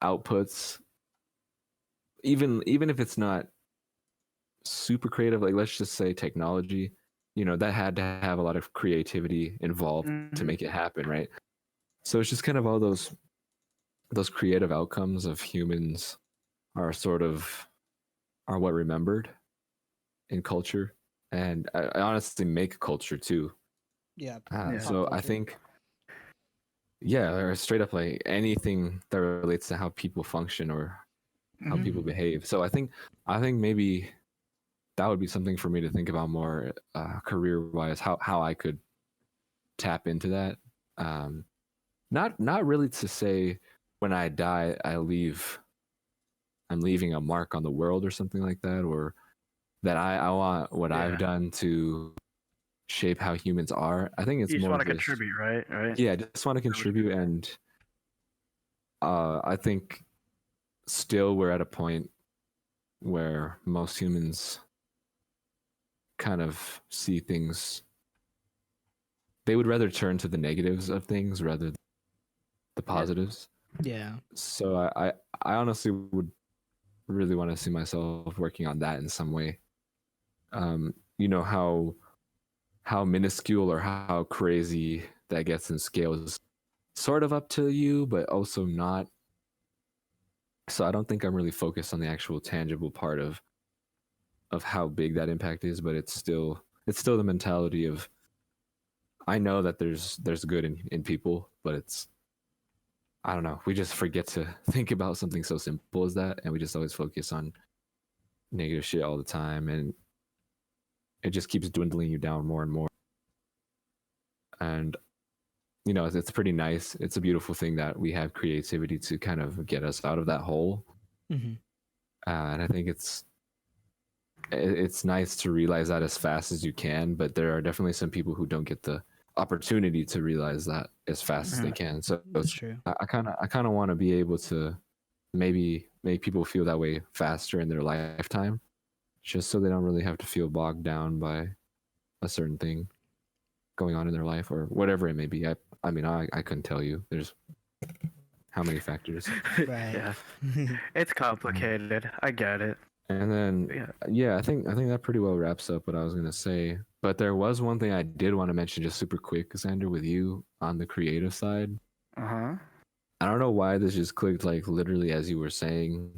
outputs, even if it's not super creative, like let's just say technology, that had to have a lot of creativity involved to Mhm. make it happen, right? So it's just kind of all those creative outcomes of humans are what remembered in culture, and I honestly make culture too. Yeah. Yeah. So I culture. think, yeah, or straight up like anything that relates to how people function or how Mhm. people behave. So I think maybe that would be something for me to think about more career wise, how I could tap into that. Not really to say when I die I'm leaving a mark on the world or something like that, or that I want what Yeah. I've done to shape how humans are. I think it's You just more want to contribute, right? Right. Yeah, I just want to contribute, and I think still we're at a point where most humans kind of see things. They would rather turn to the negatives of things rather than the positives. Yeah. So I honestly would really want to see myself working on that in some way. How minuscule or how crazy that gets in scale is sort of up to you, but also not. So I don't think I'm really focused on the actual tangible part of how big that impact is, but it's still the mentality of, I know that there's good in people, but it's, I don't know, we just forget to think about something so simple as that, and we just always focus on negative shit all the time, and it just keeps dwindling you down more and more. And it's pretty nice. It's a beautiful thing that we have creativity to kind of get us out of that hole. Mm-hmm. And I think it's nice to realize that as fast as you can, but there are definitely some people who don't get the opportunity to realize that as fast as they can. So That's true. I kind of want to be able to maybe make people feel that way faster in their lifetime, just so they don't really have to feel bogged down by a certain thing going on in their life or whatever it may be. I mean, I couldn't tell you. There's how many factors. Right. Yeah, it's complicated. I get it. And then Yeah. I think that pretty well wraps up what I was gonna say. But there was one thing I did want to mention just super quick, Xander, with you on the creative side. Uh-huh. I don't know why this just clicked like literally as you were saying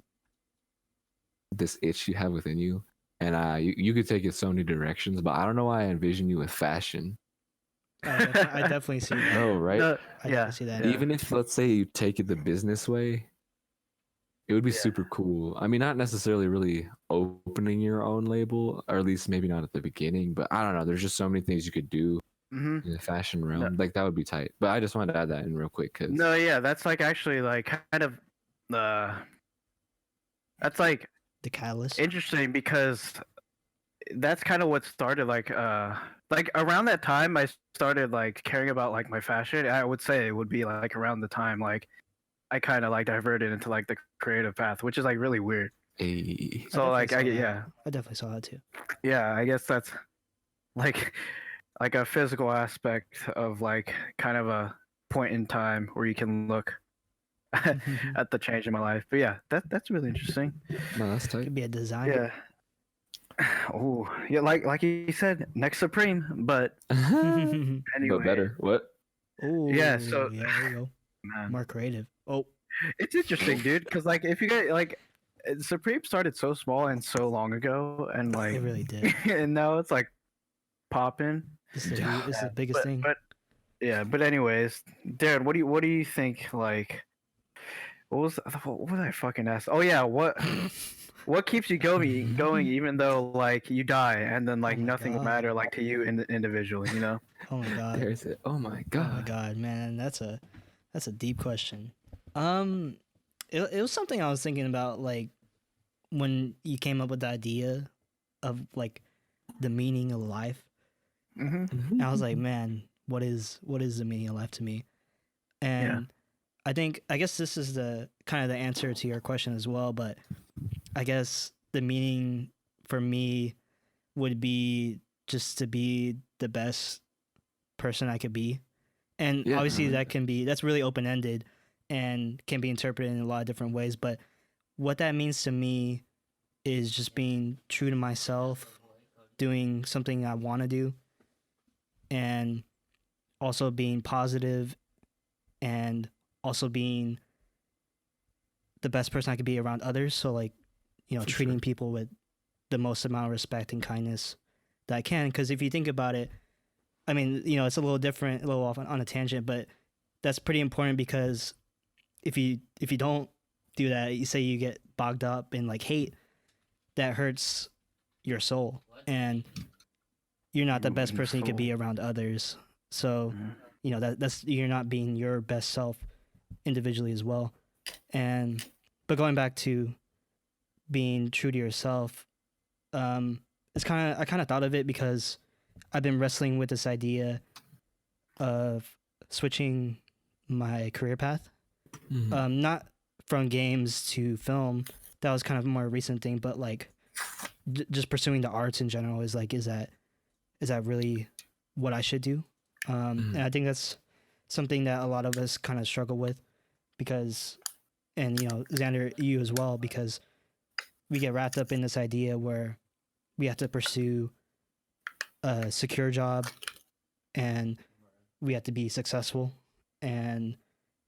this itch you have within you. And you could take it so many directions, but I don't know why I envision you with fashion. I definitely see that. Oh, right? No, I yeah. definitely see that. Even if, let's say, you take it the business way, it would be Yeah. super cool. I mean, not necessarily really opening your own label, or at least maybe not at the beginning, but I don't know. There's just so many things you could do Mm-hmm. in the fashion realm. No. Like, that would be tight. But I just wanted to add that in real quick. Cause, No, yeah, that's like actually like kind of that's like The catalyst. interesting because that's kind of what started like around that time I started like caring about like my fashion. I would say it would be like around the time like I kind of like diverted into like the creative path, which is like really weird. hey, So like definitely saw yeah, that. I definitely saw that too. yeah, I guess that's like like a physical aspect of like kind of a point in time where you can look at the change in my life. But yeah, that's really interesting. no, that's tight. Could be a designer. Yeah. Oh, yeah, like you said, next Supreme, but anyway. But better. What? Oh, Yeah, so- yeah, there you go. Man, More creative. Oh, it's interesting, dude, because like if you get like Supreme started so small and so long ago, and like it really did. and now it's like popping. This is the, Yeah. this is the biggest thing. But yeah, but anyways, Darren, what do you think? Like, what was I fucking asked? Oh yeah, what keeps you going even though like you die and then like Oh my nothing will God. matter like to you individually, you know? Oh my god. There's it. Oh my Oh god. my god, man, that's a deep question. It was something I was thinking about like when you came up with the idea of like the meaning of life. Mm-hmm. And I was like, man, what is the meaning of life to me? And I guess this is the kind of the answer to your question as well, but I guess the meaning for me would be just to be the best person I could be. And Yeah. obviously that's really open-ended and can be interpreted in a lot of different ways, but what that means to me is just being true to myself, doing something I want to do, and also being positive and also being the best person I could be around others. So like, you know, For treating sure. people with the most amount of respect and kindness that I can. Because if you think about it, I mean, you know, it's a little different, a little off on a tangent, but that's pretty important because if you don't do that, you say you get bogged up in like hate, that hurts your soul, and you're not the best Your person you could be soul. around others. So you know that's you're not being your best self individually as well. And but going back to being true to yourself, I kind of thought of it because I've been wrestling with this idea of switching my career path, Mhm. not from games to film. That was kind of a more recent thing, but like just pursuing the arts in general is that really what I should do? And I think that's something that a lot of us kind of struggle with because, and you know, Xander, you as well, because we get wrapped up in this idea where we have to pursue a secure job and we have to be successful and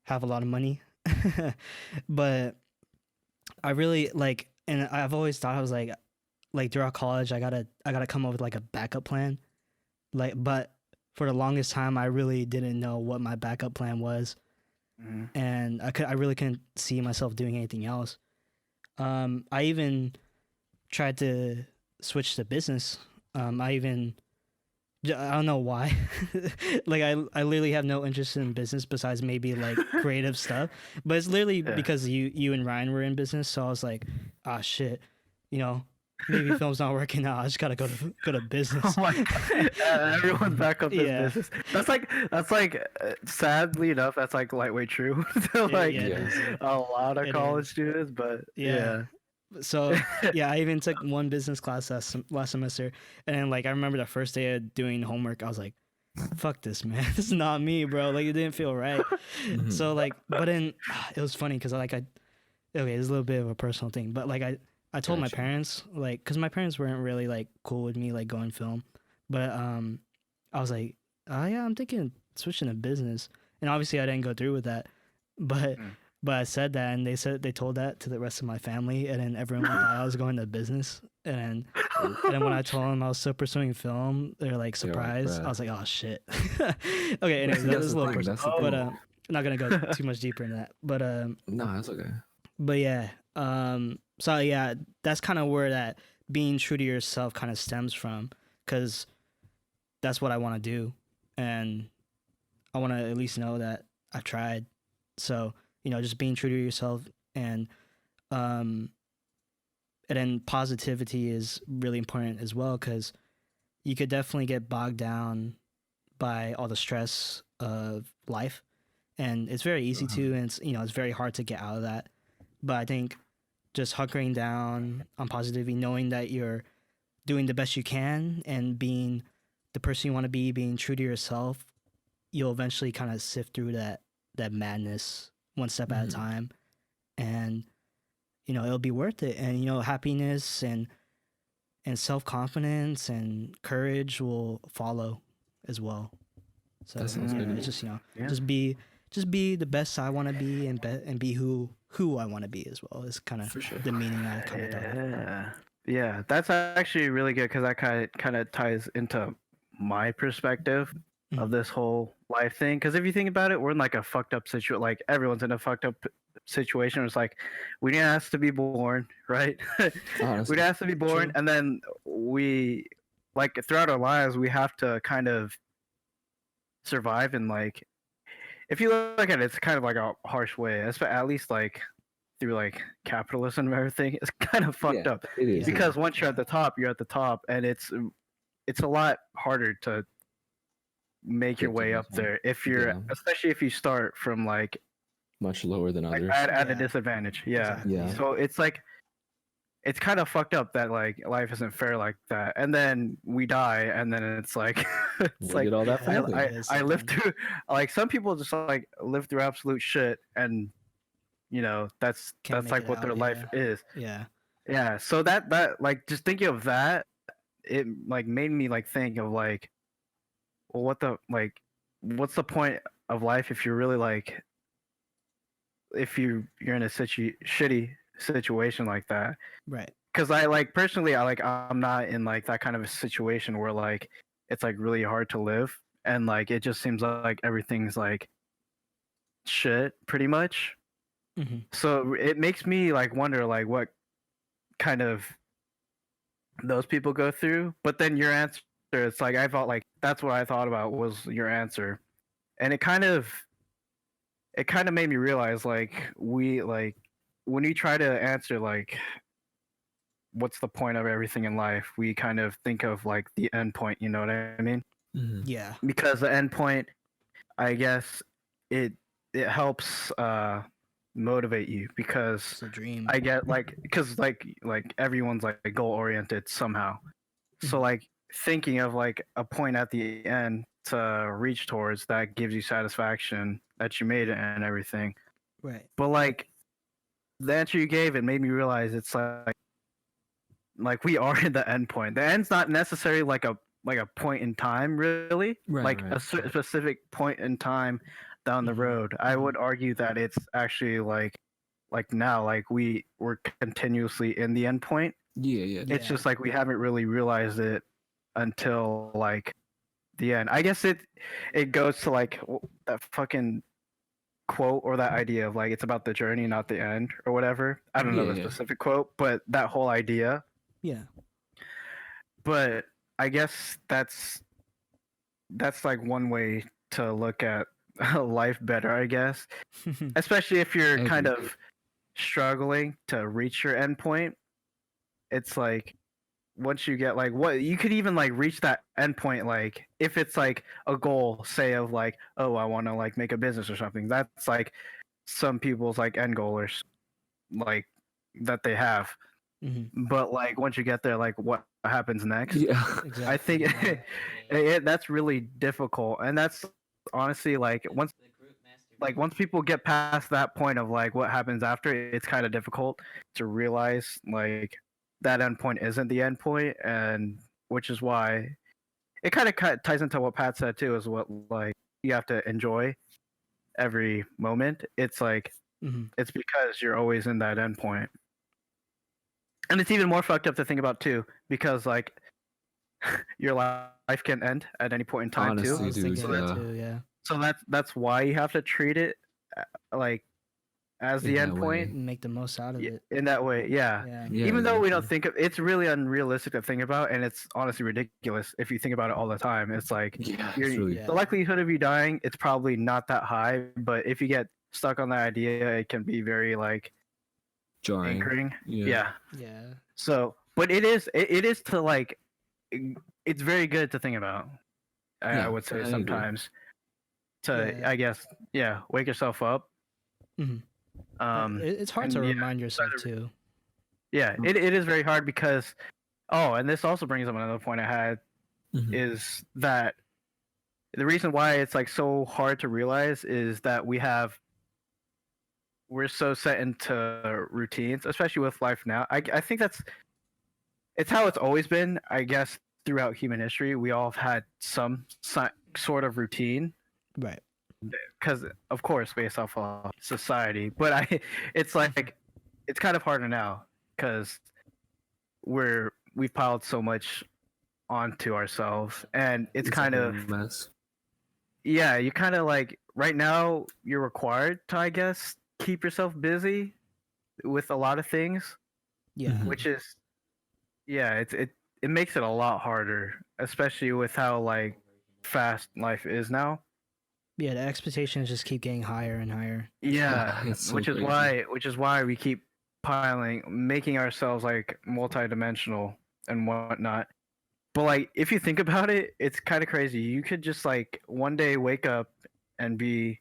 have a lot of money. But I really like, and I've always thought I was like throughout college, I gotta come up with like a backup plan. Like, but for the longest time, I really didn't know what my backup plan was, and I really couldn't see myself doing anything else. I even tried to switch to business. I don't know why. Like I literally have no interest in business besides maybe like creative stuff. But it's literally Yeah. because you and Ryan were in business, so I was like, ah shit, you know, maybe film's not working out. I just gotta go to business. Oh my god! Everyone's back up in Yeah. business. That's like sadly enough, that's like lightweight true to like it Yeah. is. a lot of It college is. students, but Yeah. So yeah, I even took one business class last semester, and then like I remember the first day of doing homework, I was like, fuck this, man. This is not me, bro. Like, it didn't feel right. Mhm. So like, but then it was funny because okay, it's a little bit of a personal thing, but like I told my Gotcha. parents, like, because my parents weren't really like cool with me like going film, but I was like, oh yeah, I'm thinking of switching to business, and obviously I didn't go through with that, but Mm. but I said that, and they told that to the rest of my family, and then everyone thought I was going to business, and then when I told them I was still pursuing film, they're like They're like, surprised. I "Bruh." was like, oh shit. Okay, anyways, That's that's a the little thing, personal, that's the but thing. I'm not gonna go too much deeper in that, No, that's okay. but yeah, so yeah, that's kind of where that being true to yourself kind of stems from, because that's what I want to do, and I want to at least know that I've tried. So just being true to yourself, and um, and then positivity is really important as well, because you could definitely get bogged down by all the stress of life, and it's very easy to, and it's very hard to get out of that. But I think just hunkering down on positivity, knowing that you're doing the best you can and being the person you want to be, being true to yourself, you'll eventually kind of sift through that madness one step at a Mhm. time, and it'll be worth it. And happiness and self-confidence and courage will follow as well. So That sounds yeah, good. it's just Yeah. just be the best I want to be, and be who I want to be as well, is kind of For sure. the meaning I kind of thought of. Yeah, that's actually really good because that kind of ties into my perspective of this whole life thing. Because if you think about it, we're in like a fucked up situation. Like everyone's in a fucked up situation. It's like we didn't ask to be born, right? we Honestly. didn't ask to be born, True. and then we, like, throughout our lives, we have to kind of survive. And like, if you look at it, it's kind of like a harsh way. At least like through like capitalism and everything, it's kind of fucked Yeah, up. it is. Yeah. Because once you're at the top, you're at the top, and it's a lot harder to make your Get to way the up top. there if you're, Yeah. especially if you start from like Much lower than others. at a Yeah. disadvantage. Yeah. Exactly. Yeah. So it's like it's kind of fucked up that like life isn't fair like that, and then we die, and then it's like it's Where like did all that Yeah, fall I, then? I lived through, like, some people just like live through absolute shit, and that's Can't make like it what their out, life is. Yeah. Yeah, so that like, just thinking of that, it like made me like think of like, well, what's the point of life if you're really like, if you're in a shitty situation like that? Right. Because I like, personally, I'm not in like that kind of a situation where like it's like really hard to live, and like it just seems like everything's like shit pretty much. Hmm. So it makes me like wonder like what kind of those people go through. But then your answer, it's like, I felt like that's what I thought about was your answer, and it kind of made me realize like, when you try to answer like what's the point of everything in life, we kind of think of like the end point, you know what I mean? Mhm. Yeah. Because the end point, I guess, it helps motivate you, because It's a dream. I get like, because like everyone's like goal oriented somehow. So Mhm. like thinking of like a point at the end to reach towards, that gives you satisfaction that you made it and everything. Right. But like the answer you gave, it made me realize it's like we are in the end point. The end's not necessarily like a point in time, really. Right, like right. a specific point in time down the Mhm. road. I would argue that it's actually like now, like we're continuously in the end point. Yeah, yeah. It's Yeah. just like we haven't really realized it until like the end. I guess it goes to like that fucking quote, or that idea of like, it's about the journey, not the end, or whatever. I don't know Yeah, the yeah. specific quote, but that whole idea. Yeah. But I guess that's like one way to look at life better, I guess. Especially if you're I kind agree. of struggling to reach your end point. It's like, once you get like, what you could even like reach that end point, like if it's like a goal, say, of like, oh, I want to like make a business or something. That's like some people's like end goal, or like that they have. Mm-hmm. but like once you get there, like what happens next? Yeah. Exactly. I think that's really difficult, and that's honestly like once people get past that point of like what happens after, it's kind of difficult to realize like that end point isn't the end point, and which is why it kind of ties into what Pat said too, is what like you have to enjoy every moment. It's like Mm-hmm. it's because you're always in that end point, and it's even more fucked up to think about too, because like your life can end at any point in time Honestly, I was dude, thinking that yeah. too. Yeah. too. So that's why you have to treat it like as the In end that point. way. Make the most out of it. In that way, yeah. Yeah. Yeah, Even though we don't exactly. think of it's really unrealistic to think about, and it's honestly ridiculous if you think about it all the time. It's like Yeah, you're, it's really Yeah. the likelihood of you dying, it's probably not that high, but if you get stuck on that idea, it can be very like jarring. anchoring. Yeah. Yeah. Yeah. So, but it is to like, it's very good to think about. I Yeah, would say I agree. sometimes to, Yeah. I guess, yeah, wake yourself up. Mhm. It's hard and to yeah, remind yourself rather- too. Yeah, it is very hard because, oh, and this also brings up another point I had Mhm. is that the reason why it's like so hard to realize is that we're so set into routines, especially with life now. I think it's how it's always been. I guess throughout human history, we all have had some sort of routine, Right. because of course based off of society. But it's like it's kind of harder now because we've piled so much onto ourselves, and it's kind like a of mess. yeah, you kind of like right now you're required to, I guess, keep yourself busy with a lot of things, Yeah. Mhm. which is yeah, it makes it a lot harder, especially with how like fast life is now. Yeah. The expectations just keep getting higher and higher. Yeah, It's so which is crazy. why we keep making ourselves like multidimensional and whatnot. But like, if you think about it, it's kind of crazy. You could just like one day wake up and be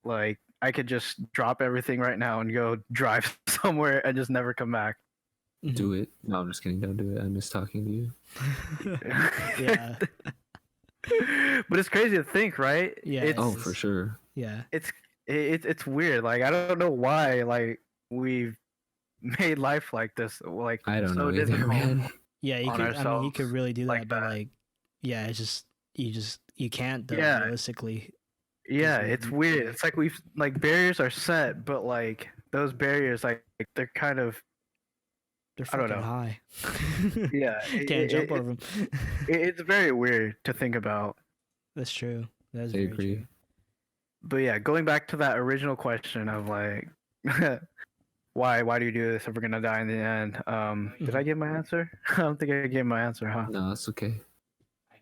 like, I could just drop everything right now and go drive somewhere and just never come back. Mhm. Do it. No, I'm just kidding. Don't do it. I miss talking to you. Yeah. But it's crazy to think, right? Yeah. It's, Oh, for sure. Yeah. it's weird. Like I don't know why like we've made life like this, like I don't so know either, difficult. man. Yeah. You On could. I mean, you ourselves could really do that, like but that. like, yeah, it's just you can't though, Yeah. realistically. Yeah, we- it's weird. It's like we've like barriers are set, but like those barriers, like they're kind of They're I don't fucking know. high. Yeah, Can't jump over them. it's very weird to think about. That's true. That's I very agree. true. But yeah, going back to that original question of like, why do you do this if we're gonna die in the end? Did I give my answer? I don't think I gave my answer, huh? No, it's okay.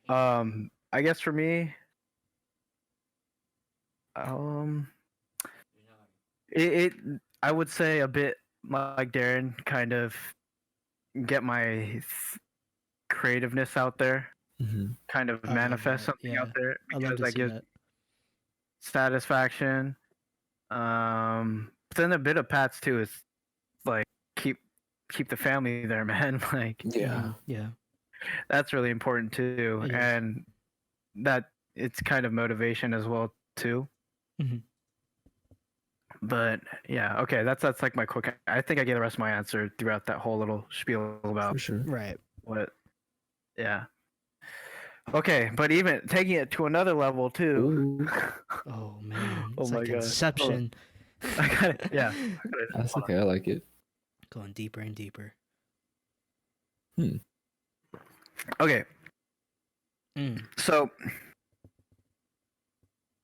I guess for me, um, it I would say a bit like Darren, kind of get my creativeness out there, hmm kind of I love manifest that, something yeah. out there I love because to that see gives that. satisfaction. But then a bit of Pat's too is like keep the family there, man. Like Yeah. Yeah. that's really important too, It is. and that it's kind of motivation as well too. Mhm. But yeah, okay, that's like my quick. I think I gave the rest of my answer throughout that whole little spiel about For sure. Right. what. Yeah. Okay, but even taking it to another level too. Ooh, Oh man. Oh It's my like God. Inception. I got it. Yeah. I got it. that's okay. I like it. Going deeper and deeper. Okay, Mm. so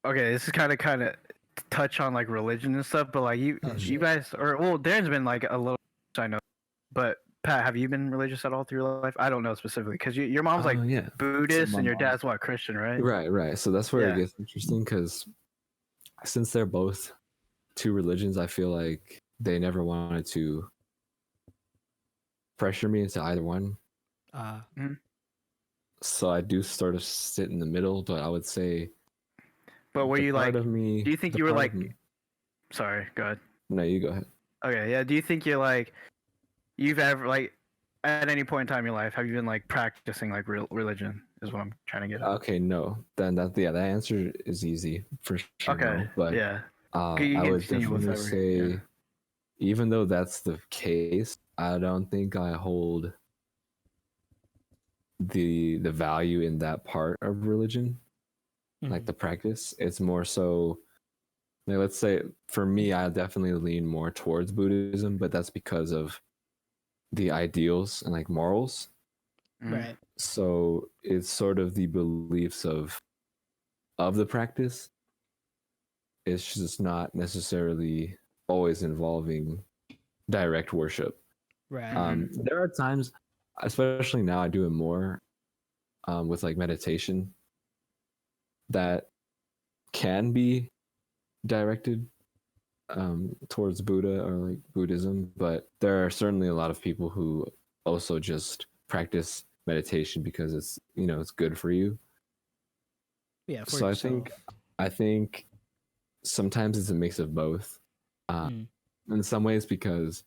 okay, this is kind of touch on like religion and stuff, but like you Oh, you shit. guys, or well, Darren's been like a little, I know, but Pat, have you been religious at all through your life? I don't know specifically because your mom's like Yeah. Buddhist my and your mom- dad's what, Christian, right? Right. So that's where Yeah. it gets interesting because since they're both two religions, I feel like they never wanted to pressure me into either one. So I do sort of sit in the middle, but I would say. But were the you part like? of me? Do you think the you were part like? of me- Sorry, go ahead. No, you go ahead. Okay, yeah. Do you think you're like? You've ever like at any point in time in your life have you been like practicing like religion? Is what I'm trying to get at. Okay, no. Then that answer is easy for sure. Okay. No, but Yeah. You I can would continue with definitely whatever. say, even though that's the case, I don't think I hold the value in that part of religion, like the practice. It's more so, like, let's say for me, I definitely lean more towards Buddhism, but that's because of the ideals and like morals. Mhm. Right. So it's sort of the beliefs of the practice. It's just not necessarily always involving direct worship. Right. There are times, especially now, I do it more with like meditation that can be directed towards Buddha or like Buddhism, but there are certainly a lot of people who also just practice meditation because it's, you know, it's good for you. Yeah. For So yourself. I think sometimes it's a mix of both. In some ways, because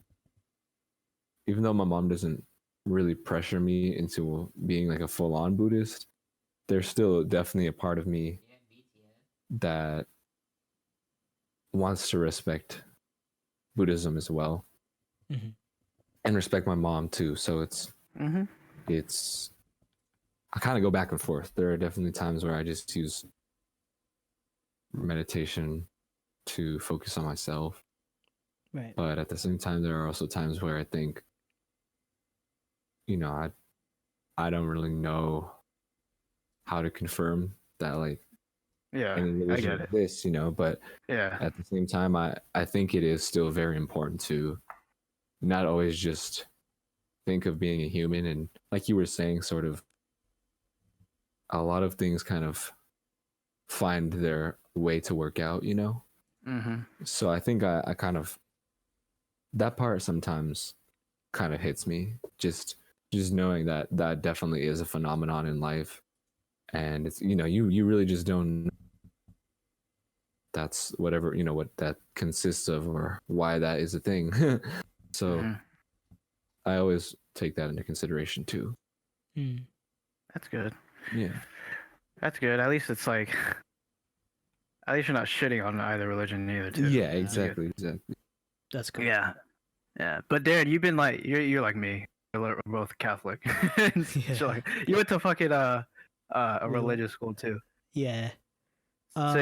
even though my mom doesn't really pressure me into being like a full-on Buddhist, there's still definitely a part of me that wants to respect Buddhism as well, and respect my mom too. So it's I kind of go back and forth. There are definitely times where I just use meditation to focus on myself, Right. but at the same time, there are also times where I think, you know, I don't really know how to confirm that, like, Yeah. any I religion get it. exists, you know, but Yeah. at the same time, I think it is still very important to not always just think of being a human. And like you were saying, sort of a lot of things kind of find their way to work out, you know? So I think I kind of, that part sometimes kind of hits me, just knowing that that definitely is a phenomenon in life. And it's, you know, you really just don't, that's whatever, you know, what that consists of or why that is a thing. So I always take that into consideration too. That's good. Yeah. That's good. At least it's like, at least you're not shitting on either religion either, too. Yeah, exactly. That's good. Yeah. Yeah. But Darren, you've been like, you're like me. We're both Catholic. So like, you went to fucking a religious school too. Yeah. So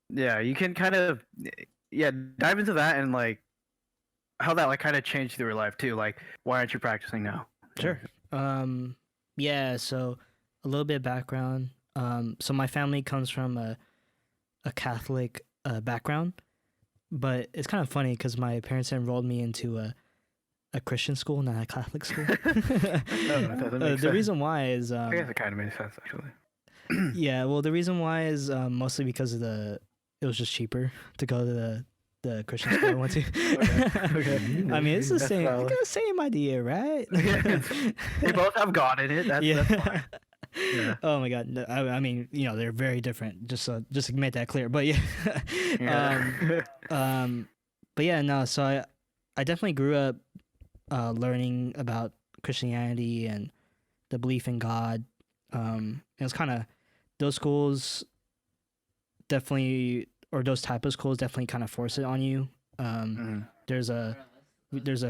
yeah, you can kind of dive into that and like how that like kind of changed through your life too. Like, why aren't you practicing now? Sure. Yeah, so a little bit of background. So my family comes from a Catholic background, but it's kind of funny because my parents enrolled me into a Christian school, not a Catholic school. The reason why is I guess it kind of makes sense actually. Yeah, well, the reason why is mostly because of it was just cheaper to go to the Christian school I went to. Okay. I mean, it's the That's same. valid. It's the same idea, right? They both have God in it. That's fine. Yeah. Oh my God. No, I mean, you know, they're very different. Just to make that clear. But yeah. But yeah, no. So I definitely grew up learning about Christianity and the belief in God. It was kind of those schools definitely, or those type of schools definitely kind of force it on you. There's a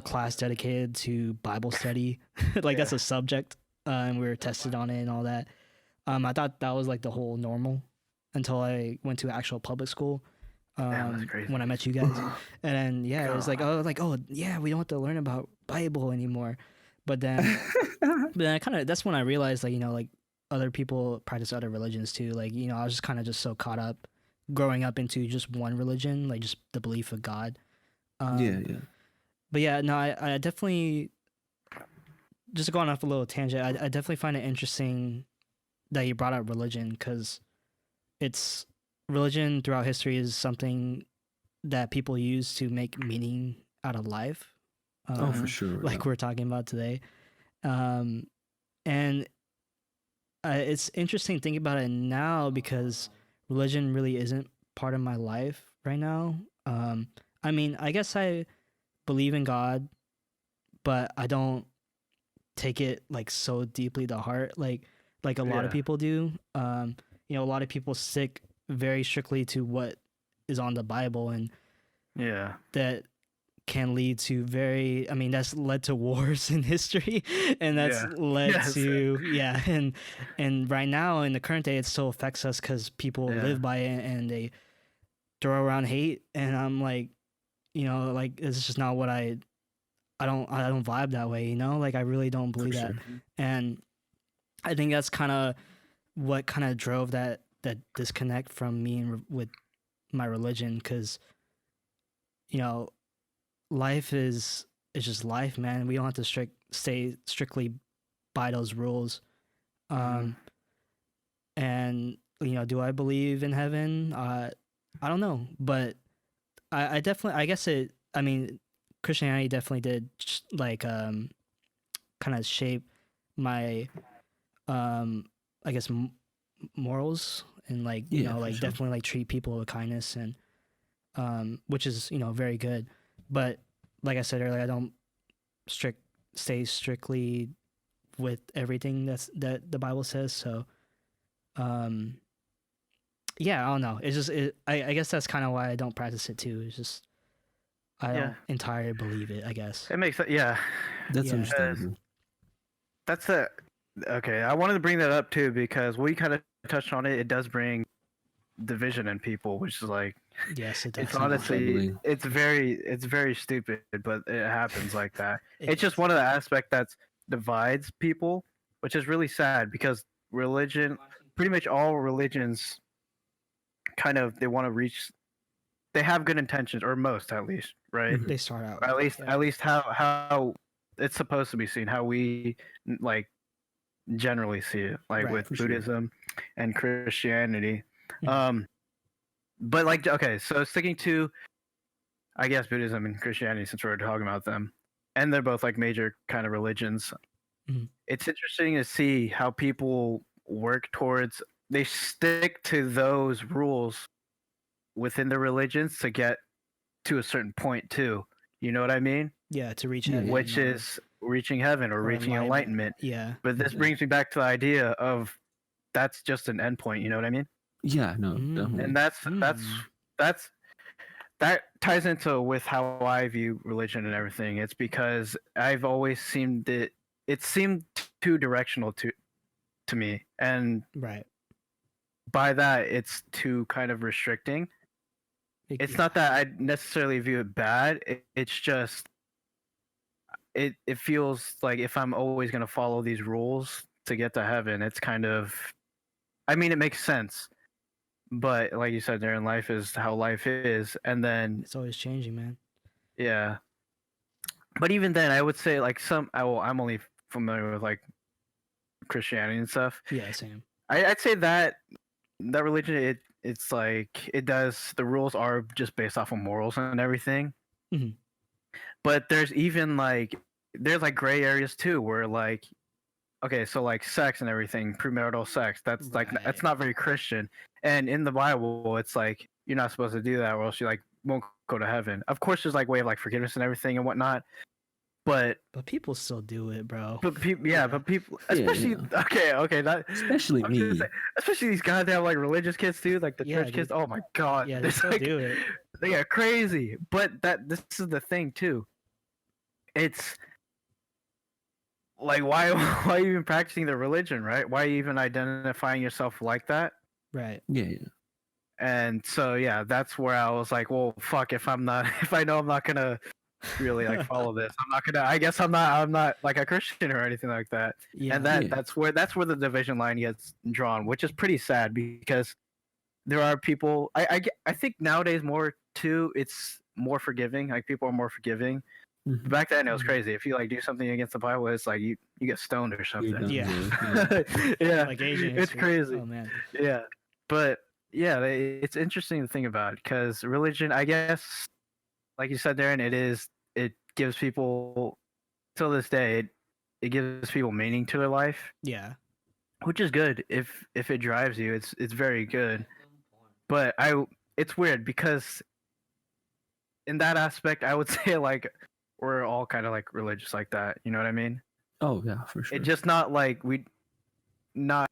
class dedicated to Bible study. Like that's a subject, and we were tested on it and all that. I thought that was like the whole normal until I went to actual public school. Damn, that's crazy. When I met you guys, and then it was like, oh yeah, we don't have to learn about Bible anymore. But then, that's when I realized, like, you know, like other people practice other religions too. Like, you know, I was just kind of just so caught up growing up into just one religion, like just the belief of God. Yeah. But yeah, no, I definitely, just going off a little tangent, I definitely find it interesting that you brought up religion, because religion throughout history is something that people use to make meaning out of life. For sure. Like we're talking about today. And it's interesting thinking about it now because religion really isn't part of my life right now. I mean, I guess I believe in God, but I don't take it like so deeply to heart, like a lot of Yeah. people do. You know, a lot of people stick very strictly to what is on the Bible, and Yeah. that can lead to very, I mean, that's led to wars in history, and that's Yeah. led Yes. to, yeah, and right now in the current day it still affects us because people Yeah. live by it and they throw around hate, and I'm like, you know, like it's just not what I don't vibe that way, you know, like I really don't For believe that. sure. And I think that's kind of what kind of drove that disconnect from me and with my religion, because you know, life is just life, man. We don't have to stay strictly by those rules. Mhm. And you know, do I believe in heaven? I don't know, but I definitely, I guess it. I mean, Christianity definitely did like kind of shape my I guess morals, and like you Yeah, know, for like sure. definitely like treat people with kindness, and which is, you know, very good. But like I said earlier, I don't stay strictly with everything that the Bible says. So um yeah, I don't know. It's just I guess that's kind of why I don't practice it too. It's just I Yeah. don't entirely believe it, I guess. It makes it. Yeah. That's Yeah. understandable. That's a. Okay, I wanted to bring that up too because we kind of touched on it. It does bring division in people, which is like Yes, it does. it's honestly troubling. it's very stupid, but it happens like that. It It's just does. one of the aspects that divides people, which is really sad because religion, pretty much all religions, kind of they want to reach. They have good intentions, or most at least, right? Mhm. They start out. Or Yeah. at least how it's supposed to be seen, how we like generally see it, like Right. with For sure. Buddhism and Christianity. Mhm. But like, okay, so sticking to, I guess, Buddhism and Christianity, since we're talking about them, and they're both like major kind of religions. Mhm. It's interesting to see how people work towards. They stick to those rules within the religions to get to a certain point too. You know what I mean? Yeah, to reach Yeah, heaven. Which is reaching heaven or reaching enlightenment. Yeah. But this Yeah. brings me back to the idea of that's just an endpoint. You know what I mean? Yeah, no, Mm. definitely. And that's that ties into with how I view religion and everything. It's because I've always seemed it seemed too directional to me, and Right. by that it's too kind of restricting. It's Yeah. not that I necessarily view it bad. It's just it feels like if I'm always gonna follow these rules to get to heaven, it's kind of, I mean, it makes sense. But like you said, Darren, life is how life is, and then It's always changing, man. yeah. But even then, I would say like I'm only familiar with like Christianity and stuff. Yeah, same. I'd say that religion it's like it does, the rules are just based off of morals and everything. Mhm. But there's like gray areas too where like, okay, so like sex and everything, premarital sex, that's like Right. that's not very Christian. And in the Bible, it's like you're not supposed to do that, or else you like won't go to heaven. Of course, there's like way of like forgiveness and everything and whatnot. But people still do it, bro. people, Yeah. but people, Yeah, especially yeah. okay, that Especially I'm gonna me. say, especially these goddamn like religious kids too, like the Yeah, church kids. dude. Oh my god, Yeah, they it's still like, do it. they are crazy. But this is the thing too. It's like why why are you even practicing the religion, right? Why are you even identifying yourself like that? Right. Yeah, yeah. And so yeah, that's where I was like, well, fuck, if I'm not, if I know I'm not gonna really like follow this, I'm not gonna. I guess I'm not like a Christian or anything like that. Yeah. And that Yeah. that's where the division line gets drawn, which is pretty sad because there are people. I think nowadays more too. It's more forgiving. Like people are more forgiving. Mhm. Back then it was Mhm. crazy. If you like do something against the Bible, it's like you get stoned or You're something. done, Yeah. Yeah, Like Asian it's history. crazy. Oh man. Yeah, but yeah, it's interesting to think about because religion, I guess, like you said, Darren, it gives people till this day it gives people meaning to their life, Yeah. which is good if it drives you. It's very good. But it's weird because in that aspect, I would say like we're all kind of like religious like that. You know what I mean? Oh yeah, for sure. It's just not like not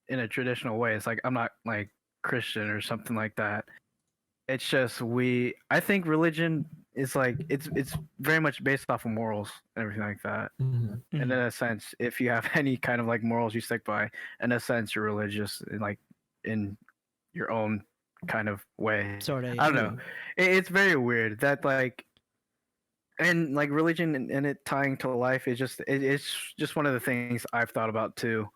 in a traditional way. It's like I'm not like Christian or something like that. It's just I think religion is like it's very much based off of morals and everything like that. Mhm. And in Mhm. a sense, if you have any kind of like morals you stick by, in a sense you're religious like in your own kind of way. Sort of. I don't know. It's very weird that like and like religion and it tying to life is it's just one of the things I've thought about too.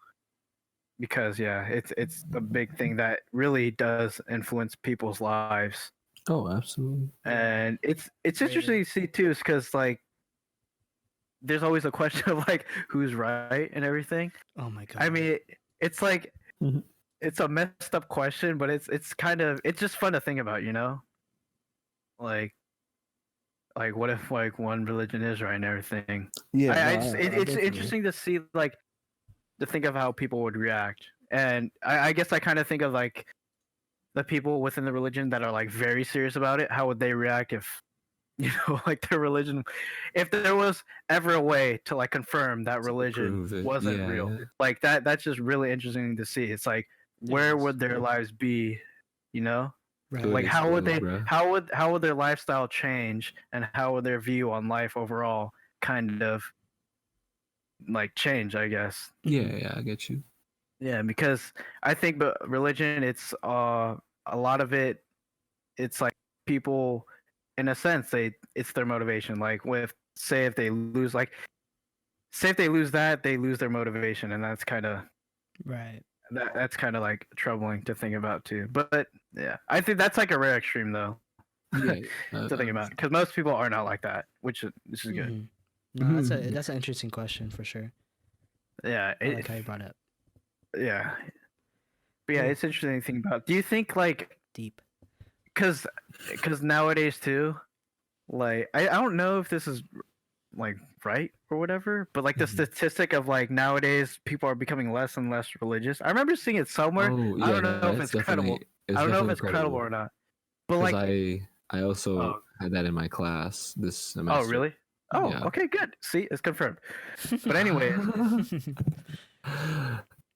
Because yeah, it's a big thing that really does influence people's lives. Oh, absolutely. And it's Really. interesting to see too, is because like there's always a question of like who's right and everything. Oh my god. I mean, it's like Mhm. it's a messed up question, but it's kind of it's just fun to think about, you know? Like what if like one religion is right and everything? Yeah, I no, just I it's definitely- interesting to see like to think of how people would react, and I guess I kind of think of like the people within the religion that are like very serious about it. How would they react if like their religion, if there was ever a way to like confirm that religion prove it. wasn't Yeah, real? yeah. Like that's just really interesting to see. It's like where is. would their lives be? You know, Right. Good like as how would hell, they bruh. how would their lifestyle change, and how would their view on life overall kind of like change? I guess. Yeah, yeah, I get you. Yeah, because I think but religion, it's a lot of it. It's like people, in a sense, it's their motivation. Like with say if they lose that, they lose their motivation, and that's kind of Right. that's kind of like troubling to think about too. But yeah, I think that's like a rare extreme though Yeah, to think about, because most people are not like that, which is good. Mhm. No, that's Mhm. that's an interesting question for sure. Yeah, I like how you brought it up. yeah, but yeah, Cool. it's interesting to think about. Do you think like Deep. because nowadays too, like I don't know if this is like right or whatever, but like the Mhm. statistic of like nowadays people are becoming less and less religious. I remember seeing it somewhere. Oh, I yeah, don't know if it's it's credible. definitely I don't know if it's credible or not. But Because like, I also oh, had that in my class this semester. oh really? Oh, Yeah. okay, good. See, it's confirmed. But anyway,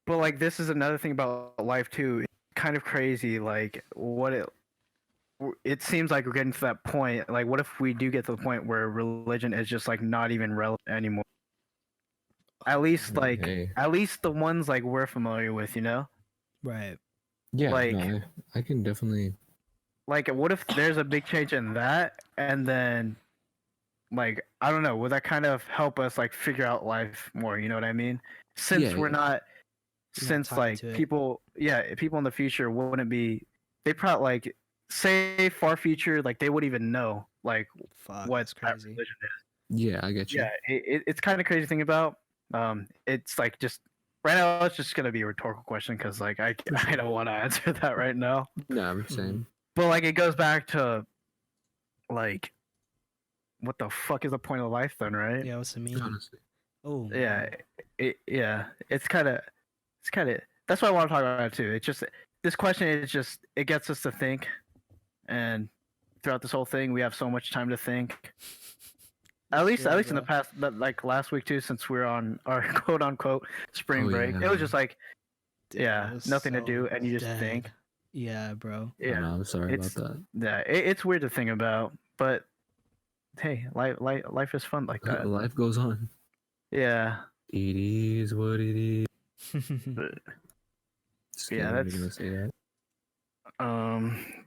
but like this is another thing about life too. It's kind of crazy. Like it seems like we're getting to that point. Like, what if we do get to the point where religion is just like not even relevant anymore? At least like Hey. at least the ones like we're familiar with, you know? Right. Yeah, Like- no, I can definitely. Like what if there's a big change in that, and then like I don't know, would that kind of help us like figure out life more, you know what I mean? Since Yeah, we're yeah. not Not since tied like to it. people in the future wouldn't be, they probably like say far future, like they wouldn't even know like Fuck. what That's that crazy. religion is. Yeah, I get you. Yeah, it's kind of crazy to think about. It's like just right now it's just gonna be a rhetorical question because like I don't want to answer that right now. No, I'm saying. But like it goes back to like what the fuck is the point of life then, right? Yeah. What's the meaning? Honestly. Oh. Yeah, it's kind of that's why I want to talk about it too. It's just this question is just it gets us to think, and throughout this whole thing we have so much time to think. At least in the past, like last week too, since we're on our quote unquote spring Oh, break, yeah. it was just like Dude, yeah, it was nothing to so do, and you just dead. think. Yeah, bro. Yeah. Yeah, No, I'm sorry it's- about yeah, it's weird to think about, but hey, life is fun like that. that. Life goes on. Yeah, It is what it is. but, Just Yeah, kidding, I was that's- gonna say that.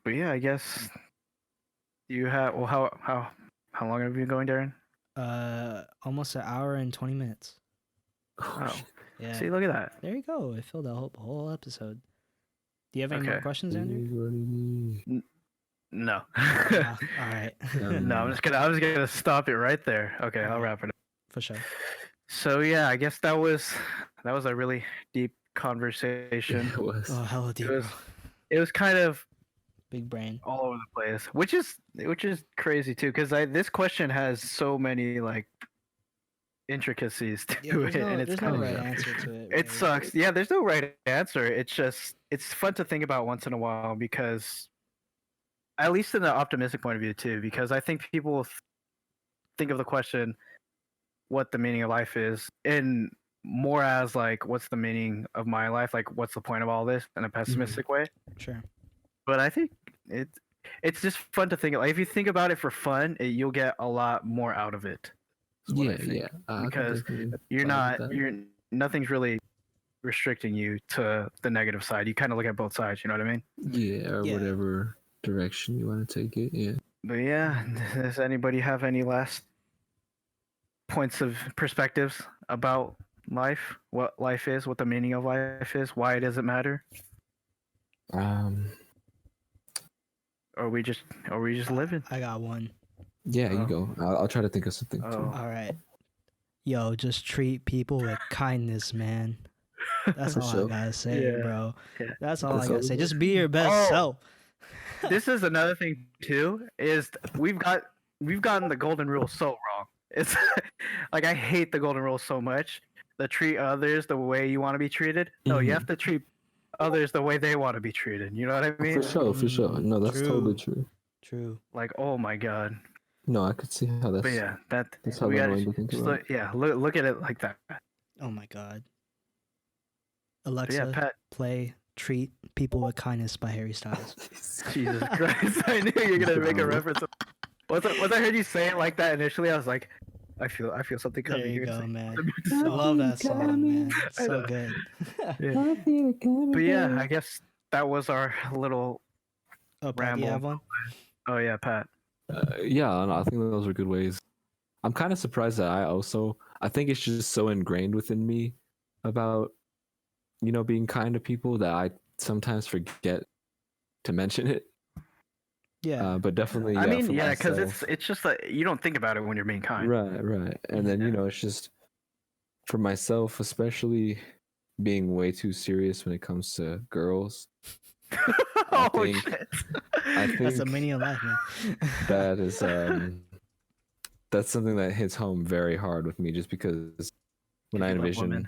but yeah, I guess you have. Well, how long have you been going, Darren? Almost an hour and 20 minutes. Oh, Oh. shit. Yeah. See, look at that. There you go. I filled the whole episode. Do you have any more Okay. questions, It Xander? is what it is. No. Ah, all right. No, I'm just gonna stop it right there. Okay, I'll wrap it up. For sure. So yeah, I guess that was a really deep conversation. It was. Oh, hella deep. was- bro. It was kind of Big brain. all over the place, which is crazy too, because this question has so many like intricacies to Yeah, it, and it's there's kind no of right answer to it. it right? sucks. Yeah, there's no right answer. It's just it's fun to think about once in a while, because at least in the optimistic point of view too, because I think people think of the question what the meaning of life is, and more as like, what's the meaning of my life? Like, what's the point of all this in a pessimistic way? Sure. But I think it's just fun to think. Like, if you think about it for fun, you'll get a lot more out of it. Is what I think. I can Because definitely you're vibe not with that. you're nothing's really restricting you to the negative side. You kind of look at both sides. You know what I mean? Yeah, or Yeah. whatever direction you want to take it. Yeah. But yeah, does anybody have any last points of perspectives about life? What life is? What the meaning of life is? Why does it matter? Um. Or are we just living? I got one. Yeah, you Oh. go. I'll try to think of something Oh. too. All right. Yo, just treat people with kindness, man. That's For all sure. I gotta say, Yeah. bro. Yeah. That's all That's I all gotta say. we Just be your best Oh. self. This is another thing too. Is we've gotten the golden rule so wrong. It's like, I hate the golden rule so much. The treat others the way you want to be treated. No, you Mhm. have to treat others the way they want to be treated. You know what I mean? For sure. No, that's totally True. true. True. Like, oh my god. No, I could see how that's. But yeah, that's how we gotta annoying to think just about. look at it like that. Oh my god. But Alexa, yeah, Pat. play "Treat People with Kindness" by Harry Styles. Jesus Christ! I knew you were gonna make a reference. Once I heard you say it like that initially, I was like, I feel something There coming. you You're go, gonna say man. something. I love that song, man. It's I so know. good. Yeah. But yeah, I guess that was our little. Oh, Pat, do you Ramble. have one? Oh yeah, Pat. Yeah, no, I think those were good ways. I'm kind of surprised that I think it's just so ingrained within me about, being kind to people that I sometimes forget to mention it. Yeah. But definitely, I mean, for yeah, because myself. it's just like, you don't think about it when you're being kind. Right. And then, Yeah. it's just for myself, especially being way too serious when it comes to girls. Oh think- shit! I That's the think meaning of life, man. that is that's something that hits home very hard with me, just because when I You love envision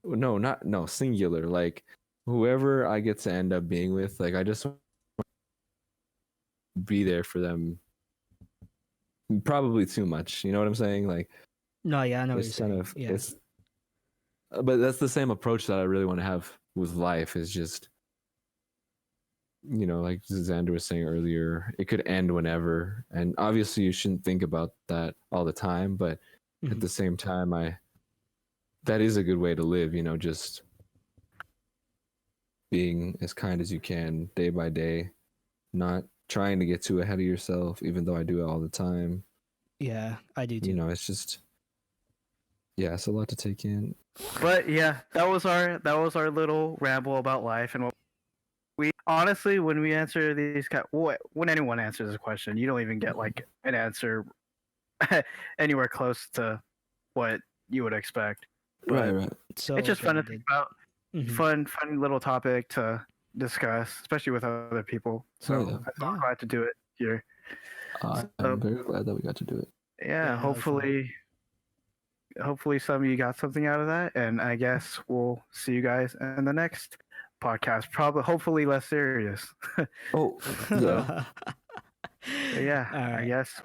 women. no singular, like whoever I get to end up being with, like I just want to be there for them, probably too much, you know what I'm saying? Like No, yeah, I know what you're it's kind saying. of Yeah. it's but that's the same approach that I really want to have with life, is just, like Xander was saying earlier, it could end whenever, and obviously you shouldn't think about that all the time, but at Mhm. the same time, that is a good way to live, just being as kind as you can day by day, not trying to get too ahead of yourself, even though I do it all the time. Yeah, I do too. It's just, yeah, it's a lot to take in. But yeah, that was our little ramble about life, and what we honestly, when we answer these, when anyone answers a question, you don't even get like an answer anywhere close to what you would expect. But Right. So it's just fun to think about. Mhm. Fun little topic to discuss, especially with other people. So Oh, yeah. I'm glad to do it here. I'm So- very glad that we got to do it. Yeah, Yeah, that was fun. hopefully some of you got something out of that, and I guess we'll see you guys in the next podcast. Hopefully less serious. Oh, yeah. But yeah, All I right. guess